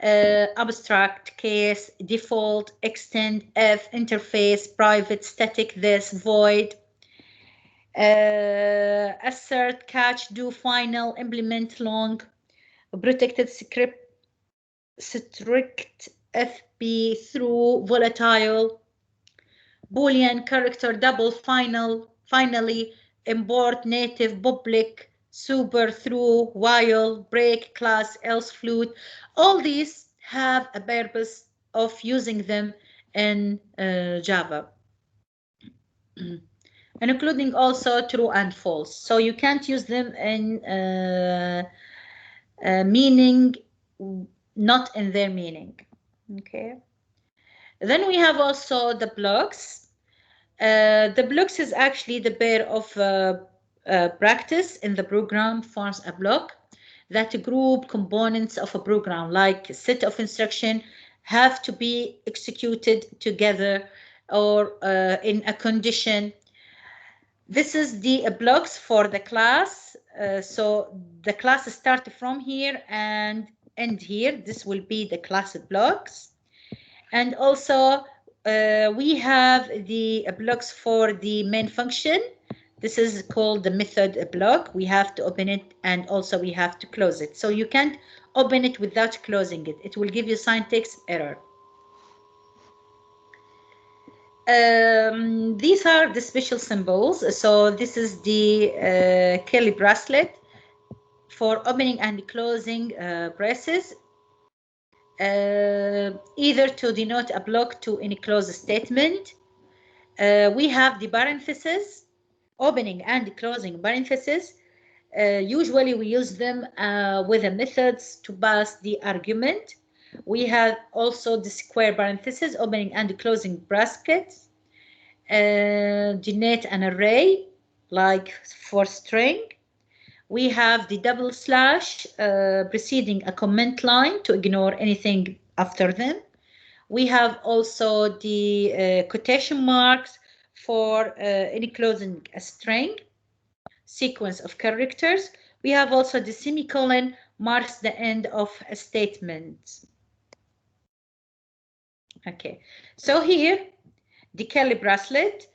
Abstract, case, default, extend, if, interface, private, static, this, void, assert, catch, do, final, implement, long, protected, script, strict, FP, through, volatile, Boolean, character, double, final, Finally, import, native, public, super, through, while, break, class, else, flute. All these have a purpose of using them in Java. And including also true and false. So you can't use them in meaning, not in their meaning. Okay. Then we have also the blocks. The blocks is actually the pair of practice in the program forms a block that group components of a program, like a set of instruction, have to be executed together or in a condition. This is the blocks for the class. So the class start from here and end here. This will be the class blocks. And also we have the blocks for the main function. This is called the method block. We have to open it and also we have to close it. So you can't open it without closing it. It will give you syntax error. These are the special symbols. So this is the curly bracelet for opening and closing braces, either to denote a block to any close statement. We have the parentheses, opening and closing parentheses. Usually we use them with the methods to pass the argument. We have also the square parentheses, opening and closing brackets, denote an array, like for string. We have the double slash preceding a comment line to ignore anything after them. We have also the quotation marks for enclosing a string, sequence of characters. We have also the semicolon marks the end of a statement. Okay, so here the curly bracelet,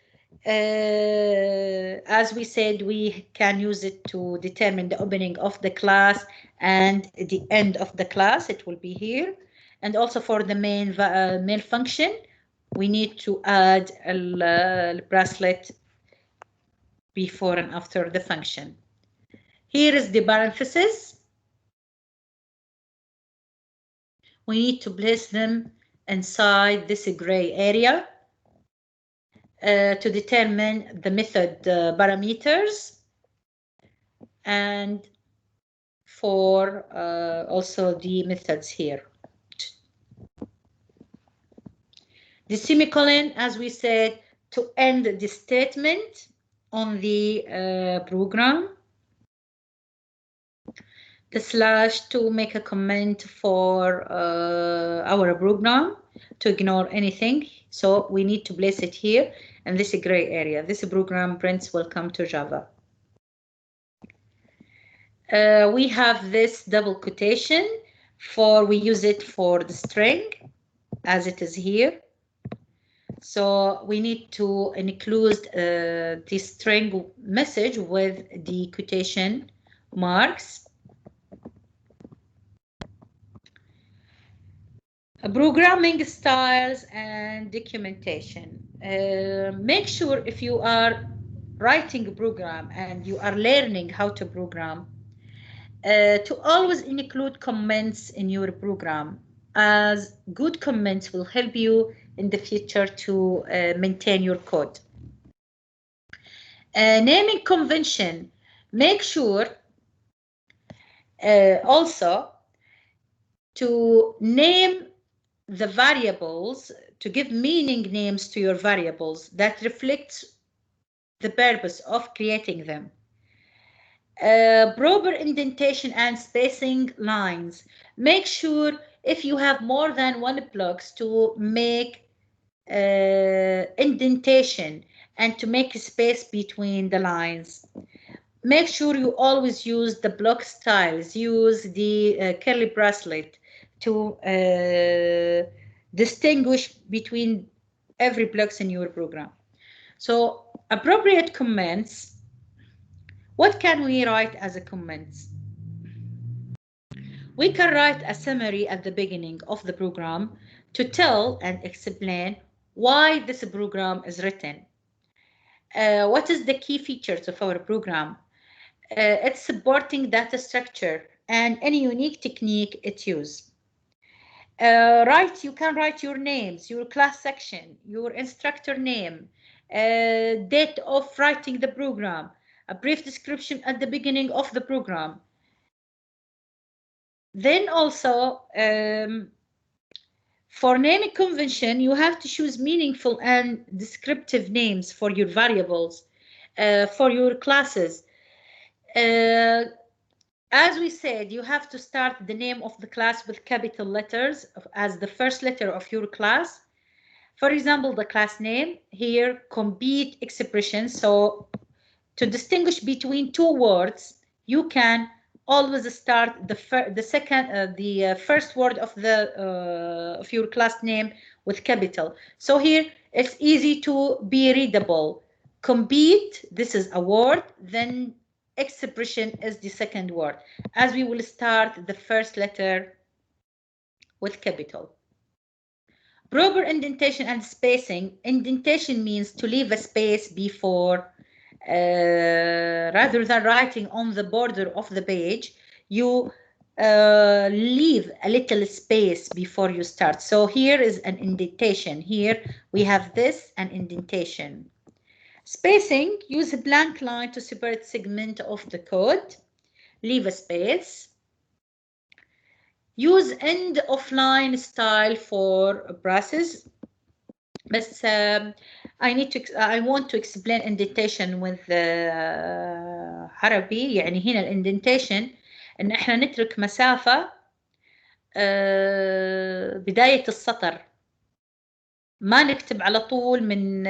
as we said, we can use it to determine the opening of the class and the end of the class. It will be here. And also for the main function, we need to add a bracelet before and after the function. Here is the parentheses. We need to place them inside this gray area to determine the method parameters and for also the methods here. The semicolon, as we said, to end the statement on the program. The slash to make a comment for our program, to ignore anything. So we need to place it here in this gray area. This program prints welcome to Java. We have this double quotation we use it for the string as it is here. So we need to include the string message with the quotation marks. Programming styles and documentation. Make sure if you are writing a program and you are learning how to program, to always include comments in your program, as good comments will help you in the future to maintain your code. Naming convention. Make sure also to name the variables, to give meaning names to your variables that reflects the purpose of creating them. Proper indentation and spacing lines. Make sure if you have more than one blocks to make indentation and to make a space between the lines. Make sure you always use the block styles, use the curly bracelet to distinguish between every blocks in your program. So appropriate comments. What can we write as a comments? We can write a summary at the beginning of the program to tell and explain why this program is written. What is the key features of our program? It's supporting data structure and any unique technique it uses. You can write your names, your class section, your instructor name, date of writing the program, a brief description at the beginning of the program. Then also, for naming convention, you have to choose meaningful and descriptive names for your variables, for your classes. As we said, you have to start the name of the class with capital letters as the first letter of your class. For example, the class name here, compete expression. So to distinguish between two words, you can always start the first word of your class name with capital. So here it's easy to be readable. Compete, this is a word, then expression is the second word, as we will start the first letter with capital. Proper indentation and spacing. Indentation means to leave a space before, rather than writing on the border of the page, you leave a little space before you start. So here is an indentation. Here we have this, an indentation. Spacing, use a blank line to separate segment of the code. Leave a space. Use end of line style for brasses. But I want to explain indentation with عربي. يعني هنا الاندنتيشن ان احنا نترك مسافة بداية السطر، ما نكتب على طول من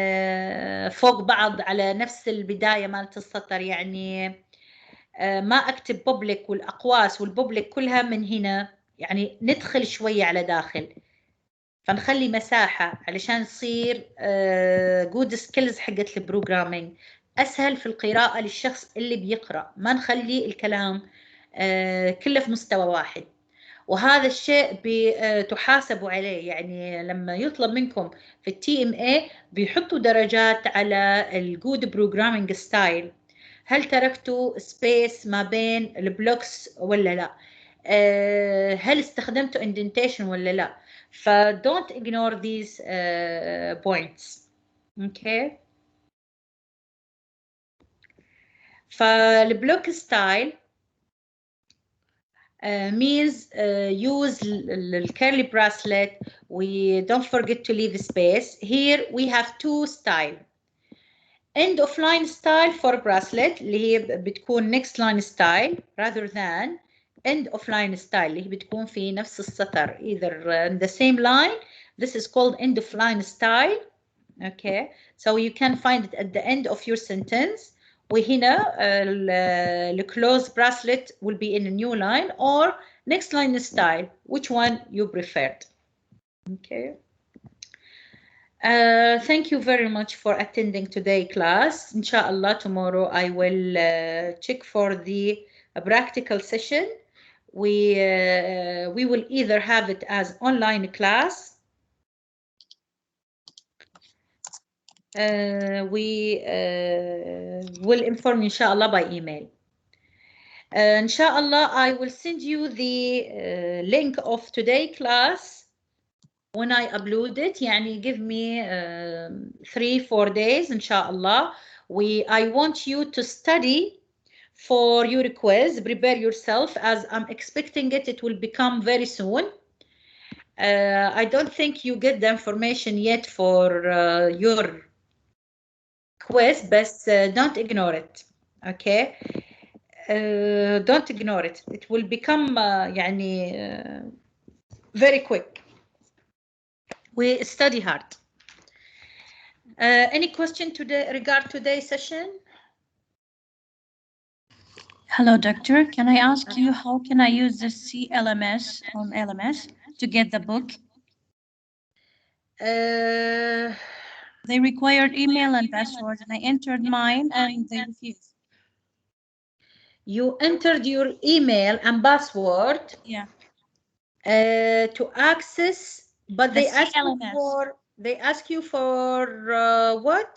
فوق بعض على نفس البداية مالت السطر. يعني ما اكتب public والاقواس والبوبليك كلها من هنا، يعني ندخل شوية على داخل، فنخلي مساحة علشان تصير جود سكيلز حقت البروجرامينج، أسهل في القراءة للشخص اللي بيقرأ، ما نخلي الكلام كله في مستوى واحد. وهذا الشيء تحاسبوا عليه، يعني لما يطلب منكم في الTMA بيحطوا درجات على الجود بروجرامينج ستايل. هل تركتوا سبيس ما بين البلوكس ولا لا؟ هل استخدمتوا indentation ولا لا؟ ف don't ignore these points. Okay. فالبلوك ستايل means use the curly bracelet. We don't forget to leave space. Here we have two style. End of line style for bracelet اللي هي بتكون next line style rather than end of line style اللي هي بتكون في نفس السطر either in the same line. This is called end of line style. Okay, so you can find it at the end of your sentence. وهنا the close bracelet will be in a new line or next line style, which one you preferred. Okay. Thank you very much for attending today's class. Inshallah, tomorrow I will check for the practical session. We will either have it as online class. We will inform inshallah by email. Inshallah, I will send you the link of today's class when I upload it. يعني give me 3-4 days inshallah. I want you to study for your quiz. Prepare yourself as I'm expecting it will become very soon. I don't think you get the information yet for your quiz, but don't ignore it. Okay, don't ignore it. It will become يعني very quick. We study hard. Any question regard today's session? Hello, doctor. Can I ask you how can I use the CLMS on LMS to get the book? They required email and password, and I entered mine, and they refused. You entered your email and password. Yeah. To access, but The they ask you CLMS. for what?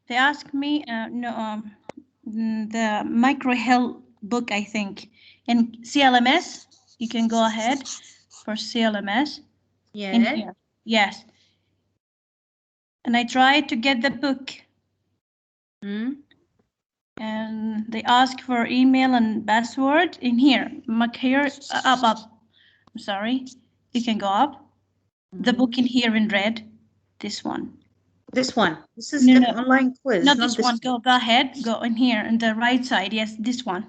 They asked me, the micro-health book, I think. In CLMS, you can go ahead for CLMS. Yeah. In here, yes. And I tried to get the book. And they ask for email and password in here. Here, up. I'm sorry. You can go up. The book in here in red. This one. This one. This is the online quiz. Not this one. Go ahead. Go in here on the right side. Yes, this one.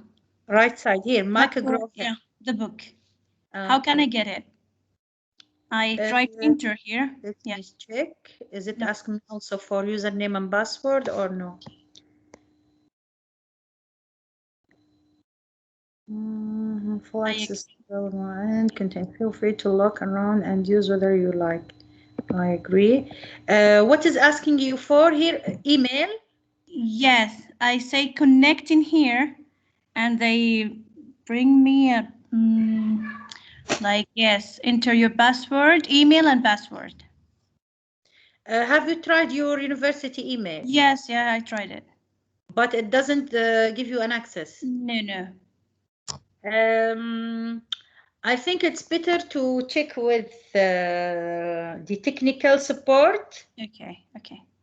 Right side here. Micro. Yeah, the book. How can I get it? I tried enter here. Let me check. Is it asking also for username and password or no? Full access and content. Feel free to look around and use whether you like. I agree. What is asking you for here? Email? Yes, I say connect in here, and they bring me a like, yes, enter your password, email and password. Have you tried your university email? Yes, yeah, I tried it. But it doesn't give you an access? No. I think it's better to check with the technical support. Okay,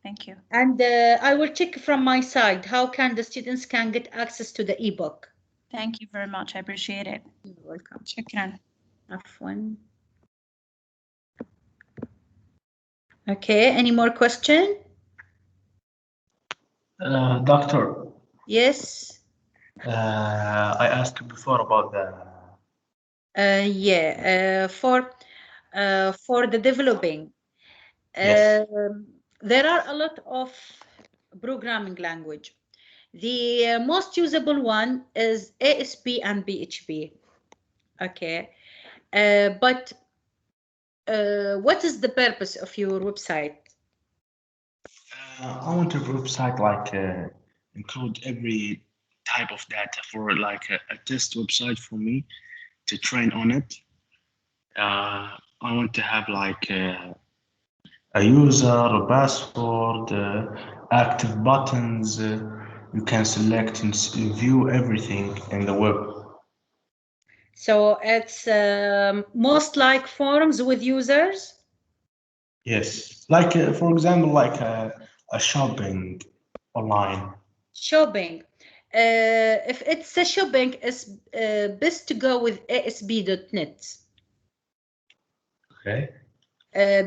thank you. And I will check from my side, how can the students can get access to the ebook. Thank you very much, I appreciate it. You're welcome. Shukran. Afwan. Okay, any more question? Doctor. Yes. I asked before about the. For the developing. Yes. There are a lot of programming language. The most usable one is ASP and PHP. Okay, but what is the purpose of your website? I want a website like include every type of data for like a test website for me to train on it. I want to have like a user, a password, active buttons. You can select and view everything in the web. So it's most like forums with users? Yes, like for example, like a shopping online. Shopping. If it's a shopping, it's best to go with ASP.NET. Okay.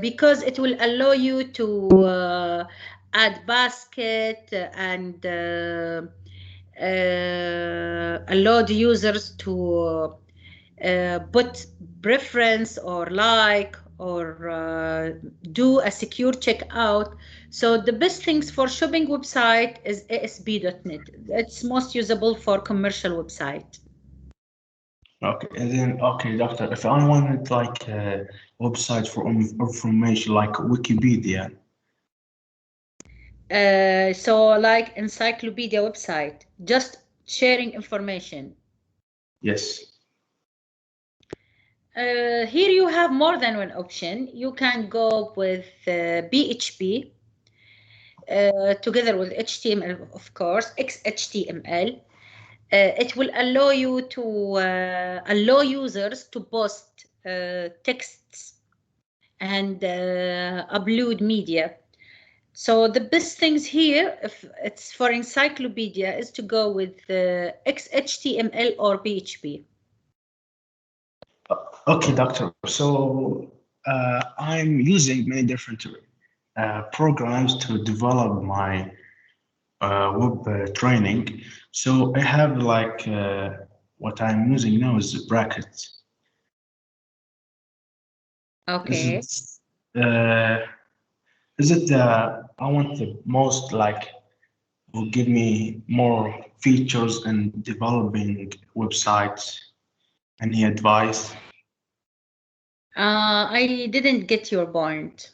Because it will allow you to add basket and allow the users to put preference or like or do a secure checkout. So the best things for shopping website is ASP.NET. It's most usable for commercial website. Okay, and then okay, doctor, if I wanted like a website for information like Wikipedia. So like encyclopedia website, just sharing information. Yes. Here you have more than one option. You can go with PHP together with HTML, of course, XHTML. It will allow you to allow users to post texts and upload media. So the best things here, if it's for encyclopedia, is to go with XHTML or PHP. Okay, doctor. So I'm using many different programs to develop my web training. So I have like what I'm using now is brackets. Okay. Is it I want the most like will give me more features in developing websites? Any advice? I didn't get your point.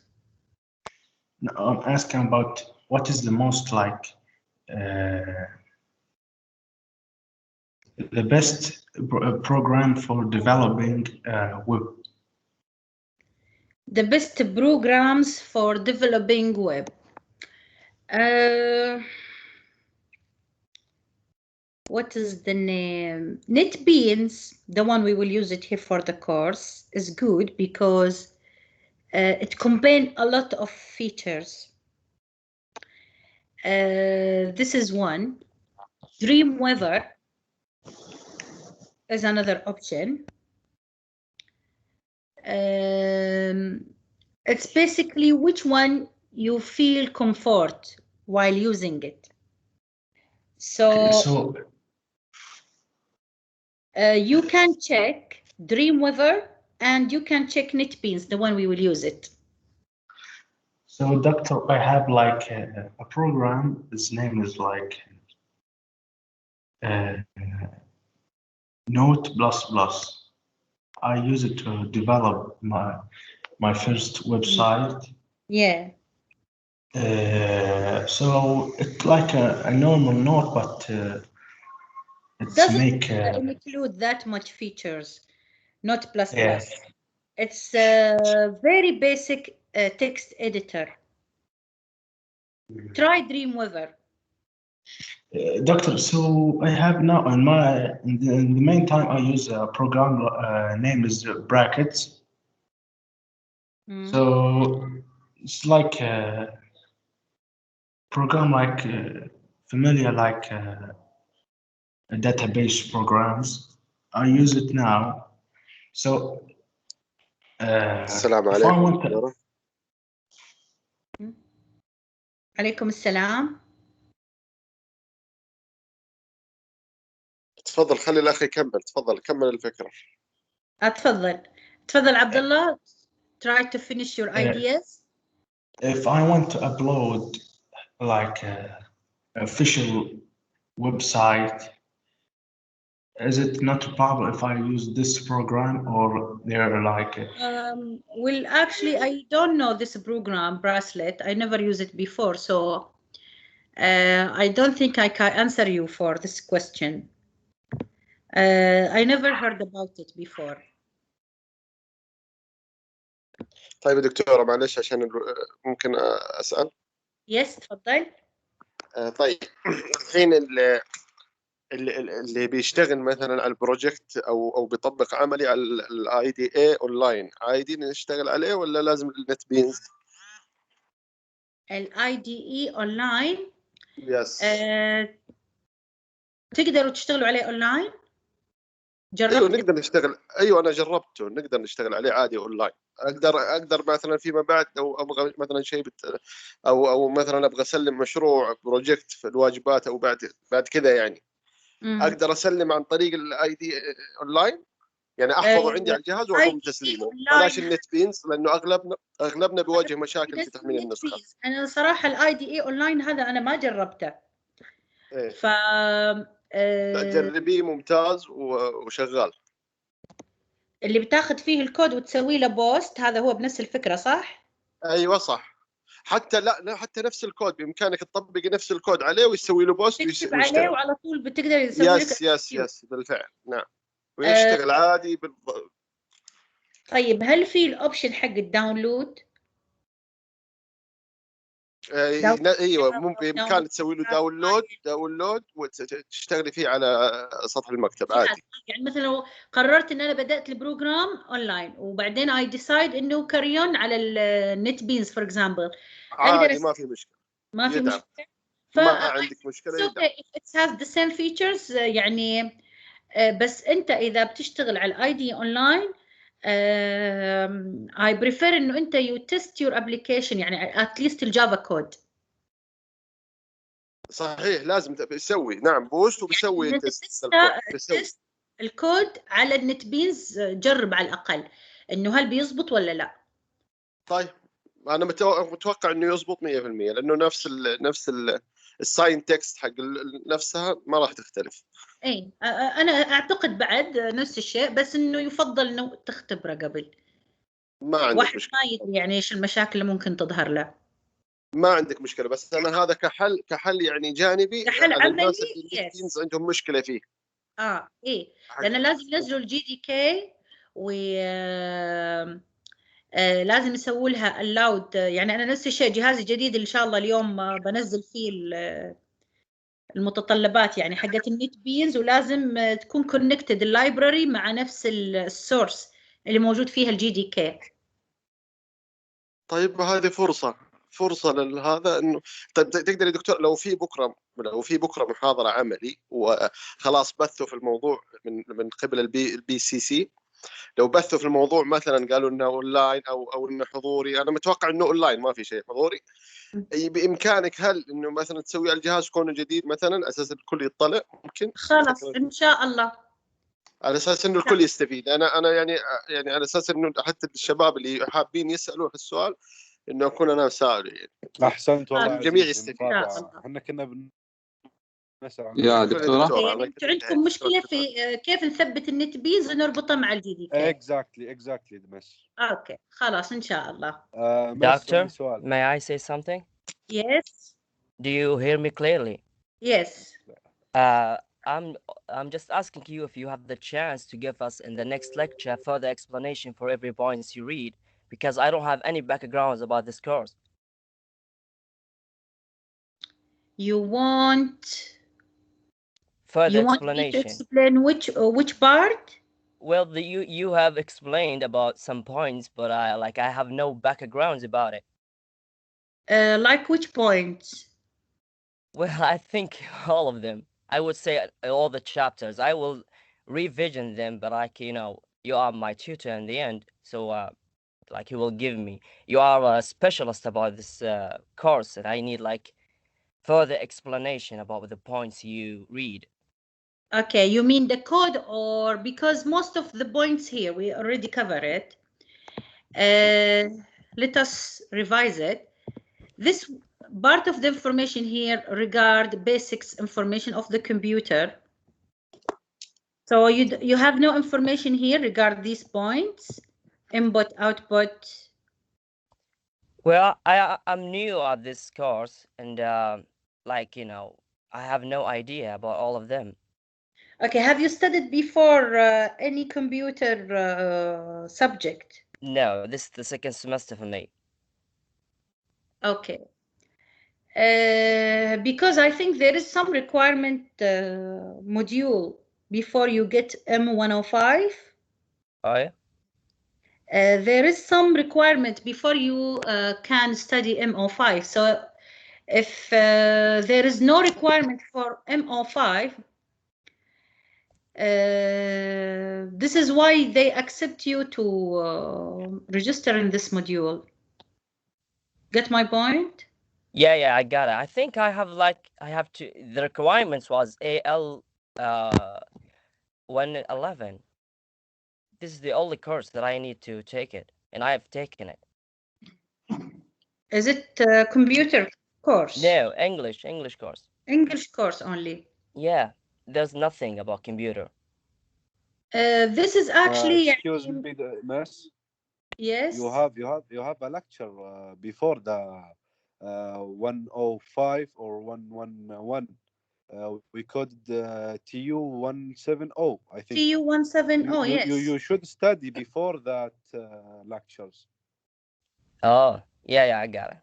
No, I'm asking about what is the most like the best program for developing web. The best programs for developing web. What is the name? NetBeans, the one we will use it here for the course, is good because it combines a lot of features. This is one. Dreamweaver is another option. It's basically which one you feel comfort while using it. So you can check Dreamweaver and you can check NetBeans, the one we will use it. So, Doctor, I have like a program. Its name is like Note++. I use it to develop my first website. Yeah. So it's like a normal Note, but it's doesn't include that much features. Not ++. Yes. It's a very basic text editor. Try Dreamweaver. Doctor, so I have now in the meantime I use a program name is Brackets. So it's like a program like familiar like database programs. I use it now. So السلام if I عليكم want to... دكتورة. عليكم السلام. تفضل خلي الأخ يكمل. تفضل كمل الفكرة. تفضل عبد الله. Try to finish your ideas. If I want to upload like an official website, is it not a problem if I use this program, or they're like well, actually, I don't know this program, Bracelet. I never used it before, so I don't think I can answer you for this question. I never heard about it before. طيب دكتورة معلش عشان ممكن أسأل؟ Yes, تفضل. طيب الحين اللي بيشتغل مثلا على البروجكت او بيطبق عملي على الاي دي اي اونلاين، عادي نشتغل عليه ولا لازم النت بينز؟ الاي دي اي اونلاين. يس. تقدروا تشتغلوا عليه اونلاين؟ جربت؟ ايوه نقدر نشتغل. ايوه انا جربته، نقدر نشتغل عليه عادي اونلاين. اقدر مثلا فيما بعد لو ابغى مثلا شيء او مثلا ابغى اسلم مشروع بروجكت في الواجبات او بعد كذا يعني. اقدر اسلم عن طريق الاي دي اونلاين، يعني احفظه عندي على الجهاز واقوم تسليمه، بلاش النت بينز لانه اغلبنا بيواجه مشاكل في تحميل النسخه. انا صراحه الاي دي اي اونلاين هذا انا ما جربته. إيه. ف جربيه ممتاز وشغال. اللي بتاخذ فيه الكود وتسوي له بوست، هذا هو بنفس الفكره صح؟ ايوه صح. حتى لا حتى نفس الكود بامكانك تطبقي نفس الكود عليه ويسوي له بوست تكتب عليه وعلى طول بتقدر يسوي لك. يس بالفعل نعم، ويشتغل عادي طيب هل في الاوبشن حق الداونلود؟ ايوه ممكن بامكانك تسوي له داونلود وتشتغلي فيه على سطح المكتب عادي. يعني مثلا لو قررت ان انا بدات البروجرام اونلاين وبعدين اي ديسايد انه كاريون على النت بينز فور اكزامبل، عادي ما في مشكله. ما في مشكله. ما عندك مشكله. it has the same features يعني. بس انت اذا بتشتغل على الاي دي اونلاين I prefer انه انت you test your application يعني at least الجافا كود. صحيح لازم تسوي نعم بوست وبسوي يعني تست الكود على النت بينز، جرب على الاقل انه هل بيزبط ولا لا. طيب انا متوقع انه يزبط 100% لانه نفس الساين تكست حق نفسها ما راح تختلف. اي انا اعتقد بعد نفس الشيء، بس انه يفضل انه تختبره قبل. ما عندك مشكله. ما يدري يعني ايش المشاكل اللي ممكن تظهر له. ما عندك مشكله، بس انا هذا كحل يعني جانبي كحل عملي. الناس اللي عندهم مشكله فيه. ايه لان لازم ينزلوا الجي دي كي و لازم يسووا لها allowed. يعني أنا نفس الشيء جهازي الجديد إن شاء الله اليوم بنزل فيه المتطلبات يعني حقت النت بينز، ولازم تكون كونكتد اللايبراري مع نفس السورس اللي موجود فيها الجي دي كي. طيب هذه فرصة لهذا انه طيب تقدر يا دكتور لو في بكره محاضرة عملي وخلاص بثوا في الموضوع من قبل البي سي سي، لو بثوا في الموضوع مثلا قالوا انه اونلاين او انه حضوري، انا متوقع انه اونلاين ما في شيء حضوري، بامكانك هل انه مثلا تسوي على الجهاز كونه جديد مثلا اساس الكل يطلع ممكن؟ خلاص إن شاء الله، على اساس انه الكل يستفيد. انا يعني على اساس انه حتى الشباب اللي حابين يسالوا في السؤال انه اكون انا سائل يعني. احسنت والله الجميع عزيزي، يستفيد. متابعة. احنا كنا نسأل عن يا شكراً دكتورة. انتوا عندكم مشكله في كيف نثبت النت بيز ونربطه مع الجي دي كي. exactly مس. اوكي خلاص ان شاء الله. Doctor, may I say something? Yes. Do you hear me clearly? Yes. I'm just asking you if you have the chance to give us in the next lecture further explanation for every points you read, because I don't have any backgrounds about this course. You want Further me to explanation. explain which part? Well, you have explained about some points, but I have no backgrounds about it. Like which points? Well, I think all of them. I would say all the chapters. I will revision them, but you are my tutor in the end, so you will give me. You are a specialist about this course, and I need further explanation about the points you read. Okay, you mean the code, or because most of the points here we already cover it. Let us revise it. This part of the information here regard basics information of the computer. So you have no information here regard these points, input, output. Well, I'm new at this course, and I have no idea about all of them. Okay, have you studied before any computer subject? No, this is the second semester for me. Okay. Because I think there is some requirement module before you get M105. Oh yeah? There is some requirement before you can study M05. So if there is no requirement for M05, this is why they accept you to register in this module. Get my point? Yeah, I got it. I think I have to. The requirements was AL 111. This is the only course that I need to take it, and I have taken it. Is it computer course? No, English course. English course only. Yeah, there's nothing about computer. This is actually. Excuse me, miss. Yes. You have a lecture before the 105 or 111. We coded TU 170. I think. TU 170. Yes. You should study before that lectures. Oh, yeah, I got it.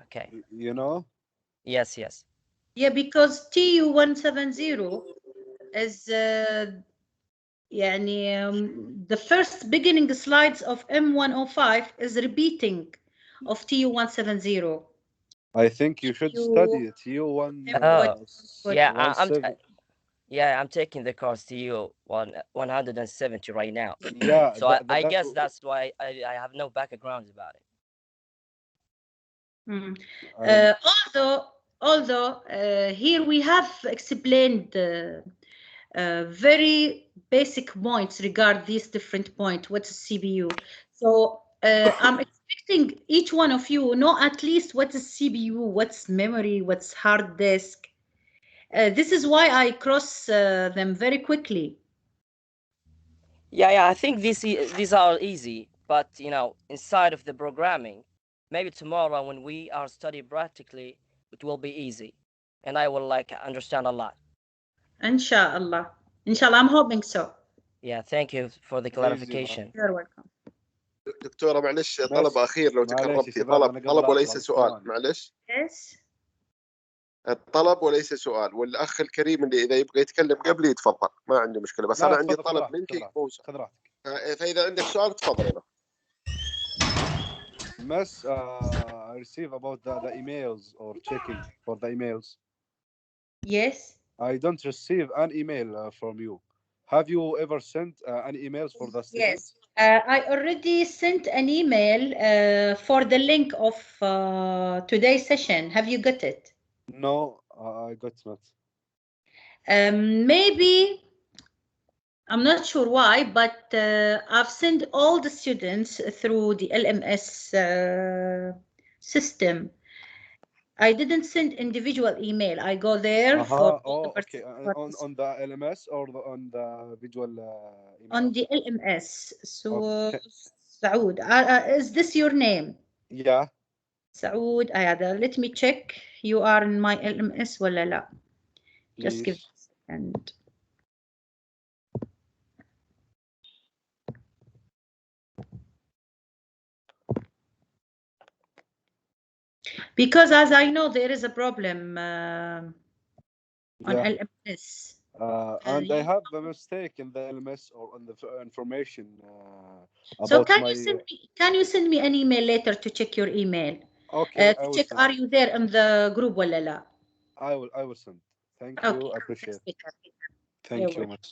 Okay. You know? Yes. Yeah, because TU 170 is the first beginning slides of M105 is repeating of TU 170. I think you should study TU 170. I'm taking the course TU 170 right now. Yeah. So I guess that's why I have no backgrounds about it. Although here we have explained very basic points regard these different points. What's CPU? So I'm expecting each one of you know at least what is CPU, what's memory, what's hard disk. This is why I cross them very quickly. Yeah, I think these are easy, but inside of the programming, maybe tomorrow when we are studying practically, it will be easy, and I will understand a lot. Inshallah, I'm hoping so. Yeah, thank you for the clarification. You're welcome. دكتورة معلش طلب أخير لو معلش يا تكرمتي، شباب، أنا طلب قبل وليس أطلع سؤال، ثواني. معلش Yes. الطلب وليس سؤال، والأخ الكريم اللي إذا يبغى يتكلم قبلي يتفضل، ما عندي مشكلة، بس لا أنا عندي تفضل، خذ طلب راحتك، منك خذ راحتك، موسى، خذ راحتك. فإذا عندك سؤال تفضل هنا. Miss, I receive about the emails or checking for the emails. Yes. I don't receive an email from you. Have you ever sent any emails for the students? Yes. I already sent an email for the link of today's session. Have you got it? No, I got not. Maybe, I'm not sure why, but I've sent all the students through the LMS system. I didn't send individual email. I go there for all the okay. On the LMS or on the visual email? on the LMS. So, Okay. Saoud, is this your name? Yeah. Saoud, let me check. You are in my LMS ولا لا? Just give Please. me a second. Because as I know, there is a problem on LMS. And I have a mistake in the LMS or on the information So about can you send me an email later to check your email? Okay, To check are you there in the group ولا لا? I will send. Thank you. I appreciate it. Thank you much.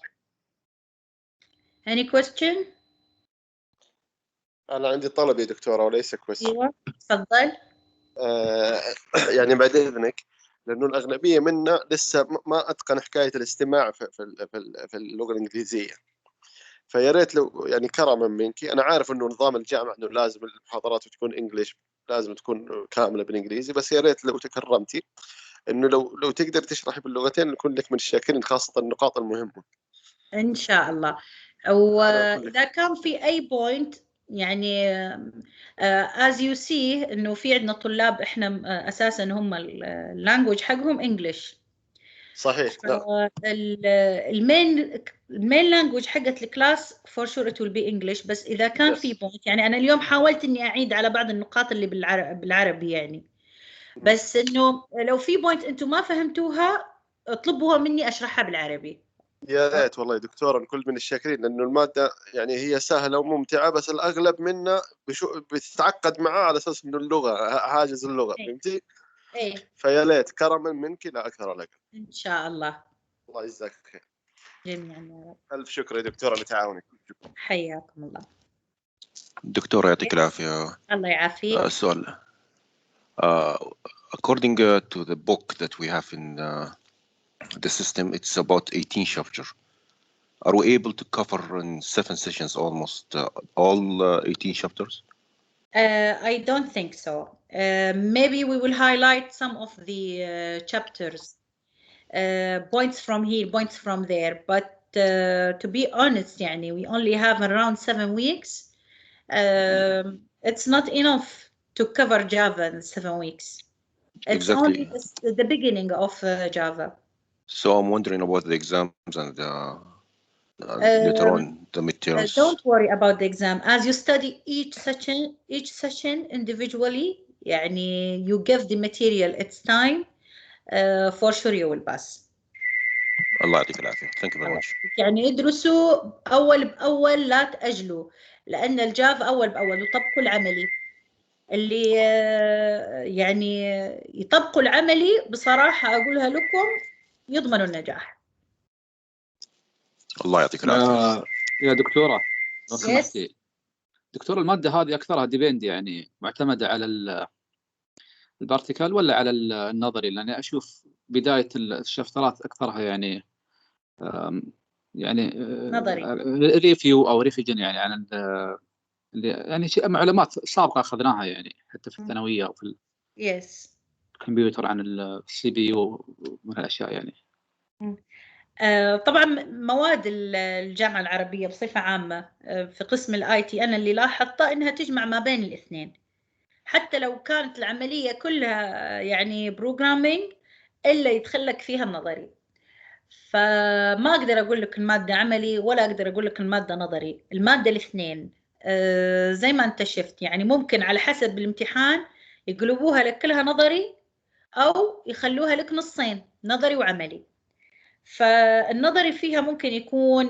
Any question? أنا عندي طلب يا دكتورة وليس كويستشن. ايوه تفضل. يعني بعد إذنك، لأنه الأغلبية منا لسه ما أتقن حكاية الاستماع في اللغة الإنجليزية، فيا ريت لو يعني كرما منك، أنا عارف إنه نظام الجامعة إنه لازم المحاضرات تكون إنجليش، لازم تكون كاملة بالإنجليزي، بس يا ريت لو تكرمتي إنه لو تقدر تشرحي باللغتين نكون لك من الشاكرين، خاصة النقاط المهمة. إن شاء الله. وإذا كان في أي بوينت يعني as you see إنه في عندنا طلاب إحنا أساساً هم اللانجوج حقهم إنجليش. صحيح. المين لانجوج حقت الكلاس for sure it will be English. بس إذا كان في بوينت يعني أنا اليوم حاولت إني أعيد على بعض النقاط اللي بالعربي يعني، بس إنه لو في بوينت أنتم ما فهمتوها اطلبوها مني أشرحها بالعربي. يا ريت والله يا دكتورة، الكل من الشاكرين، لأنه المادة يعني هي سهلة وممتعة، بس الأغلب منا بتتعقد معاه على أساس إنه اللغة حاجز اللغة، فهمتي؟ إيه. فيا ليت كرما منك لا أكثر لك. إن شاء الله. الله يجزاك خير. جميعا يا رب. ألف شكر يا دكتورة لتعاونك. حياكم الله. دكتورة يعطيك العافية. الله يعافيك. السؤال. According to the book that we have in the system, it's about 18 chapters. Are we able to cover in 7 sessions almost all 18 chapters? I don't think so. Maybe we will highlight some of the chapters, points from here, points from there. But to be honest, يعني, we only have around 7 weeks. It's not enough to cover Java in 7 weeks. It's Exactly. only the beginning of Java. So I'm wondering about the exams and later on the midterms. Don't worry about the exam. As you study each session individually, يعني you give the material its time, for sure you will pass. الله يعطيك العافية. Thank you very much. يعني ادرسوا أول بأول، لا تأجلوا، لأن الجافا أول بأول وطبقوا العملي. اللي يعني يطبقوا العملي بصراحة أقولها لكم يضمنوا النجاح. الله يعطيك العافية. يا دكتورة لو سمحتي، دكتور المادة هذه أكثرها ديبند يعني معتمدة على البارتيكال ولا على النظري؟ لأني أشوف بداية الشفترات أكثرها يعني نظري، ريفيو أو ريفيجن يعني عن يعني معلومات سابقة أخذناها يعني حتى في الثانوية أو في الكمبيوتر عن السي بي يو من الأشياء يعني. طبعا مواد الجامعة العربية بصفة عامة في قسم الاي تي أنا اللي لاحظته إنها تجمع ما بين الاثنين، حتى لو كانت العملية كلها يعني بروجرامينج إلا يدخلك فيها النظري. فما أقدر أقول لك المادة عملي ولا أقدر أقول لك المادة نظري، المادة الاثنين زي ما انت شفت، يعني ممكن على حسب الامتحان يقلبوها لك كلها نظري أو يخلوها لك نصين، نظري وعملي. فالنظري فيها ممكن يكون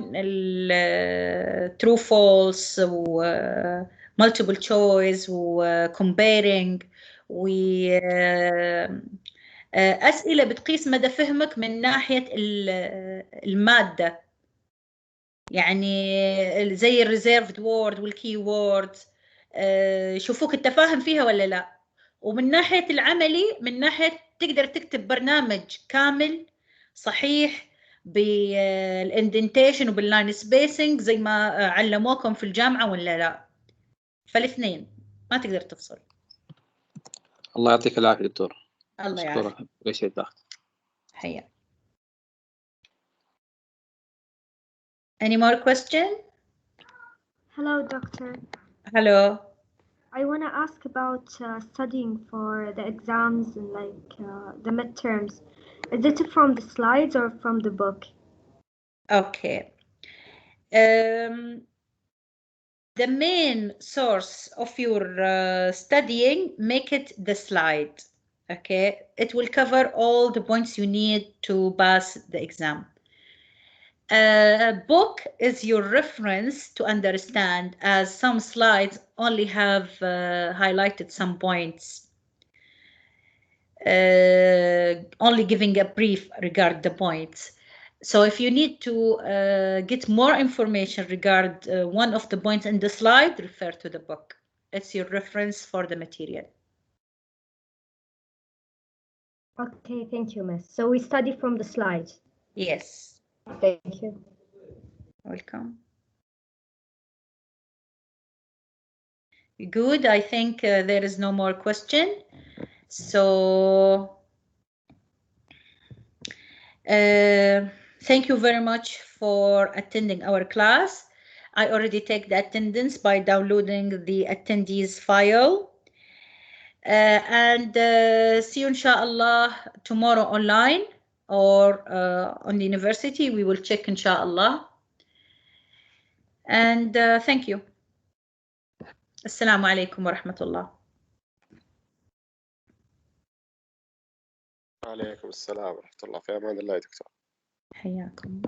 true false و multiple choice و comparing و أسئلة بتقيس مدى فهمك من ناحية المادة، يعني زي الريزيرفد وورد والكي وورد، شوفوك انت فاهم فيها ولا لا. ومن ناحية العملي، من ناحية تقدر تكتب برنامج كامل صحيح بالاندنتيشن وباللاين سبيسنج زي ما علموكم في الجامعة ولا لا. فالاثنين ما تقدر تفصل. الله يعطيك العافية دكتور. الله يعافيك. ليش الضغط. حيا. Any more question? Hello, doctor. Hello. I want to ask about studying for the exams and like the midterms. Is it from the slides or from the book? Okay. The main source of your studying, make it the slide. Okay, it will cover all the points you need to pass the exam. A book is your reference to understand, as some slides only have highlighted some points, only giving a brief regarding the points. So if you need to get more information regarding one of the points in the slide, refer to the book. It's your reference for the material. Okay, thank you, Miss. So we study from the slides? Yes. Thank you. Welcome. Good. I think there is no more question. So thank you very much for attending our class. I already take the attendance by downloading the attendees file. And see you inshallah tomorrow online or on the university. We will check inshallah. And thank you. Assalamu alaikum wa rahmatullah. وعليكم السلام ورحمة الله. في أمان الله يا دكتور. حياكم.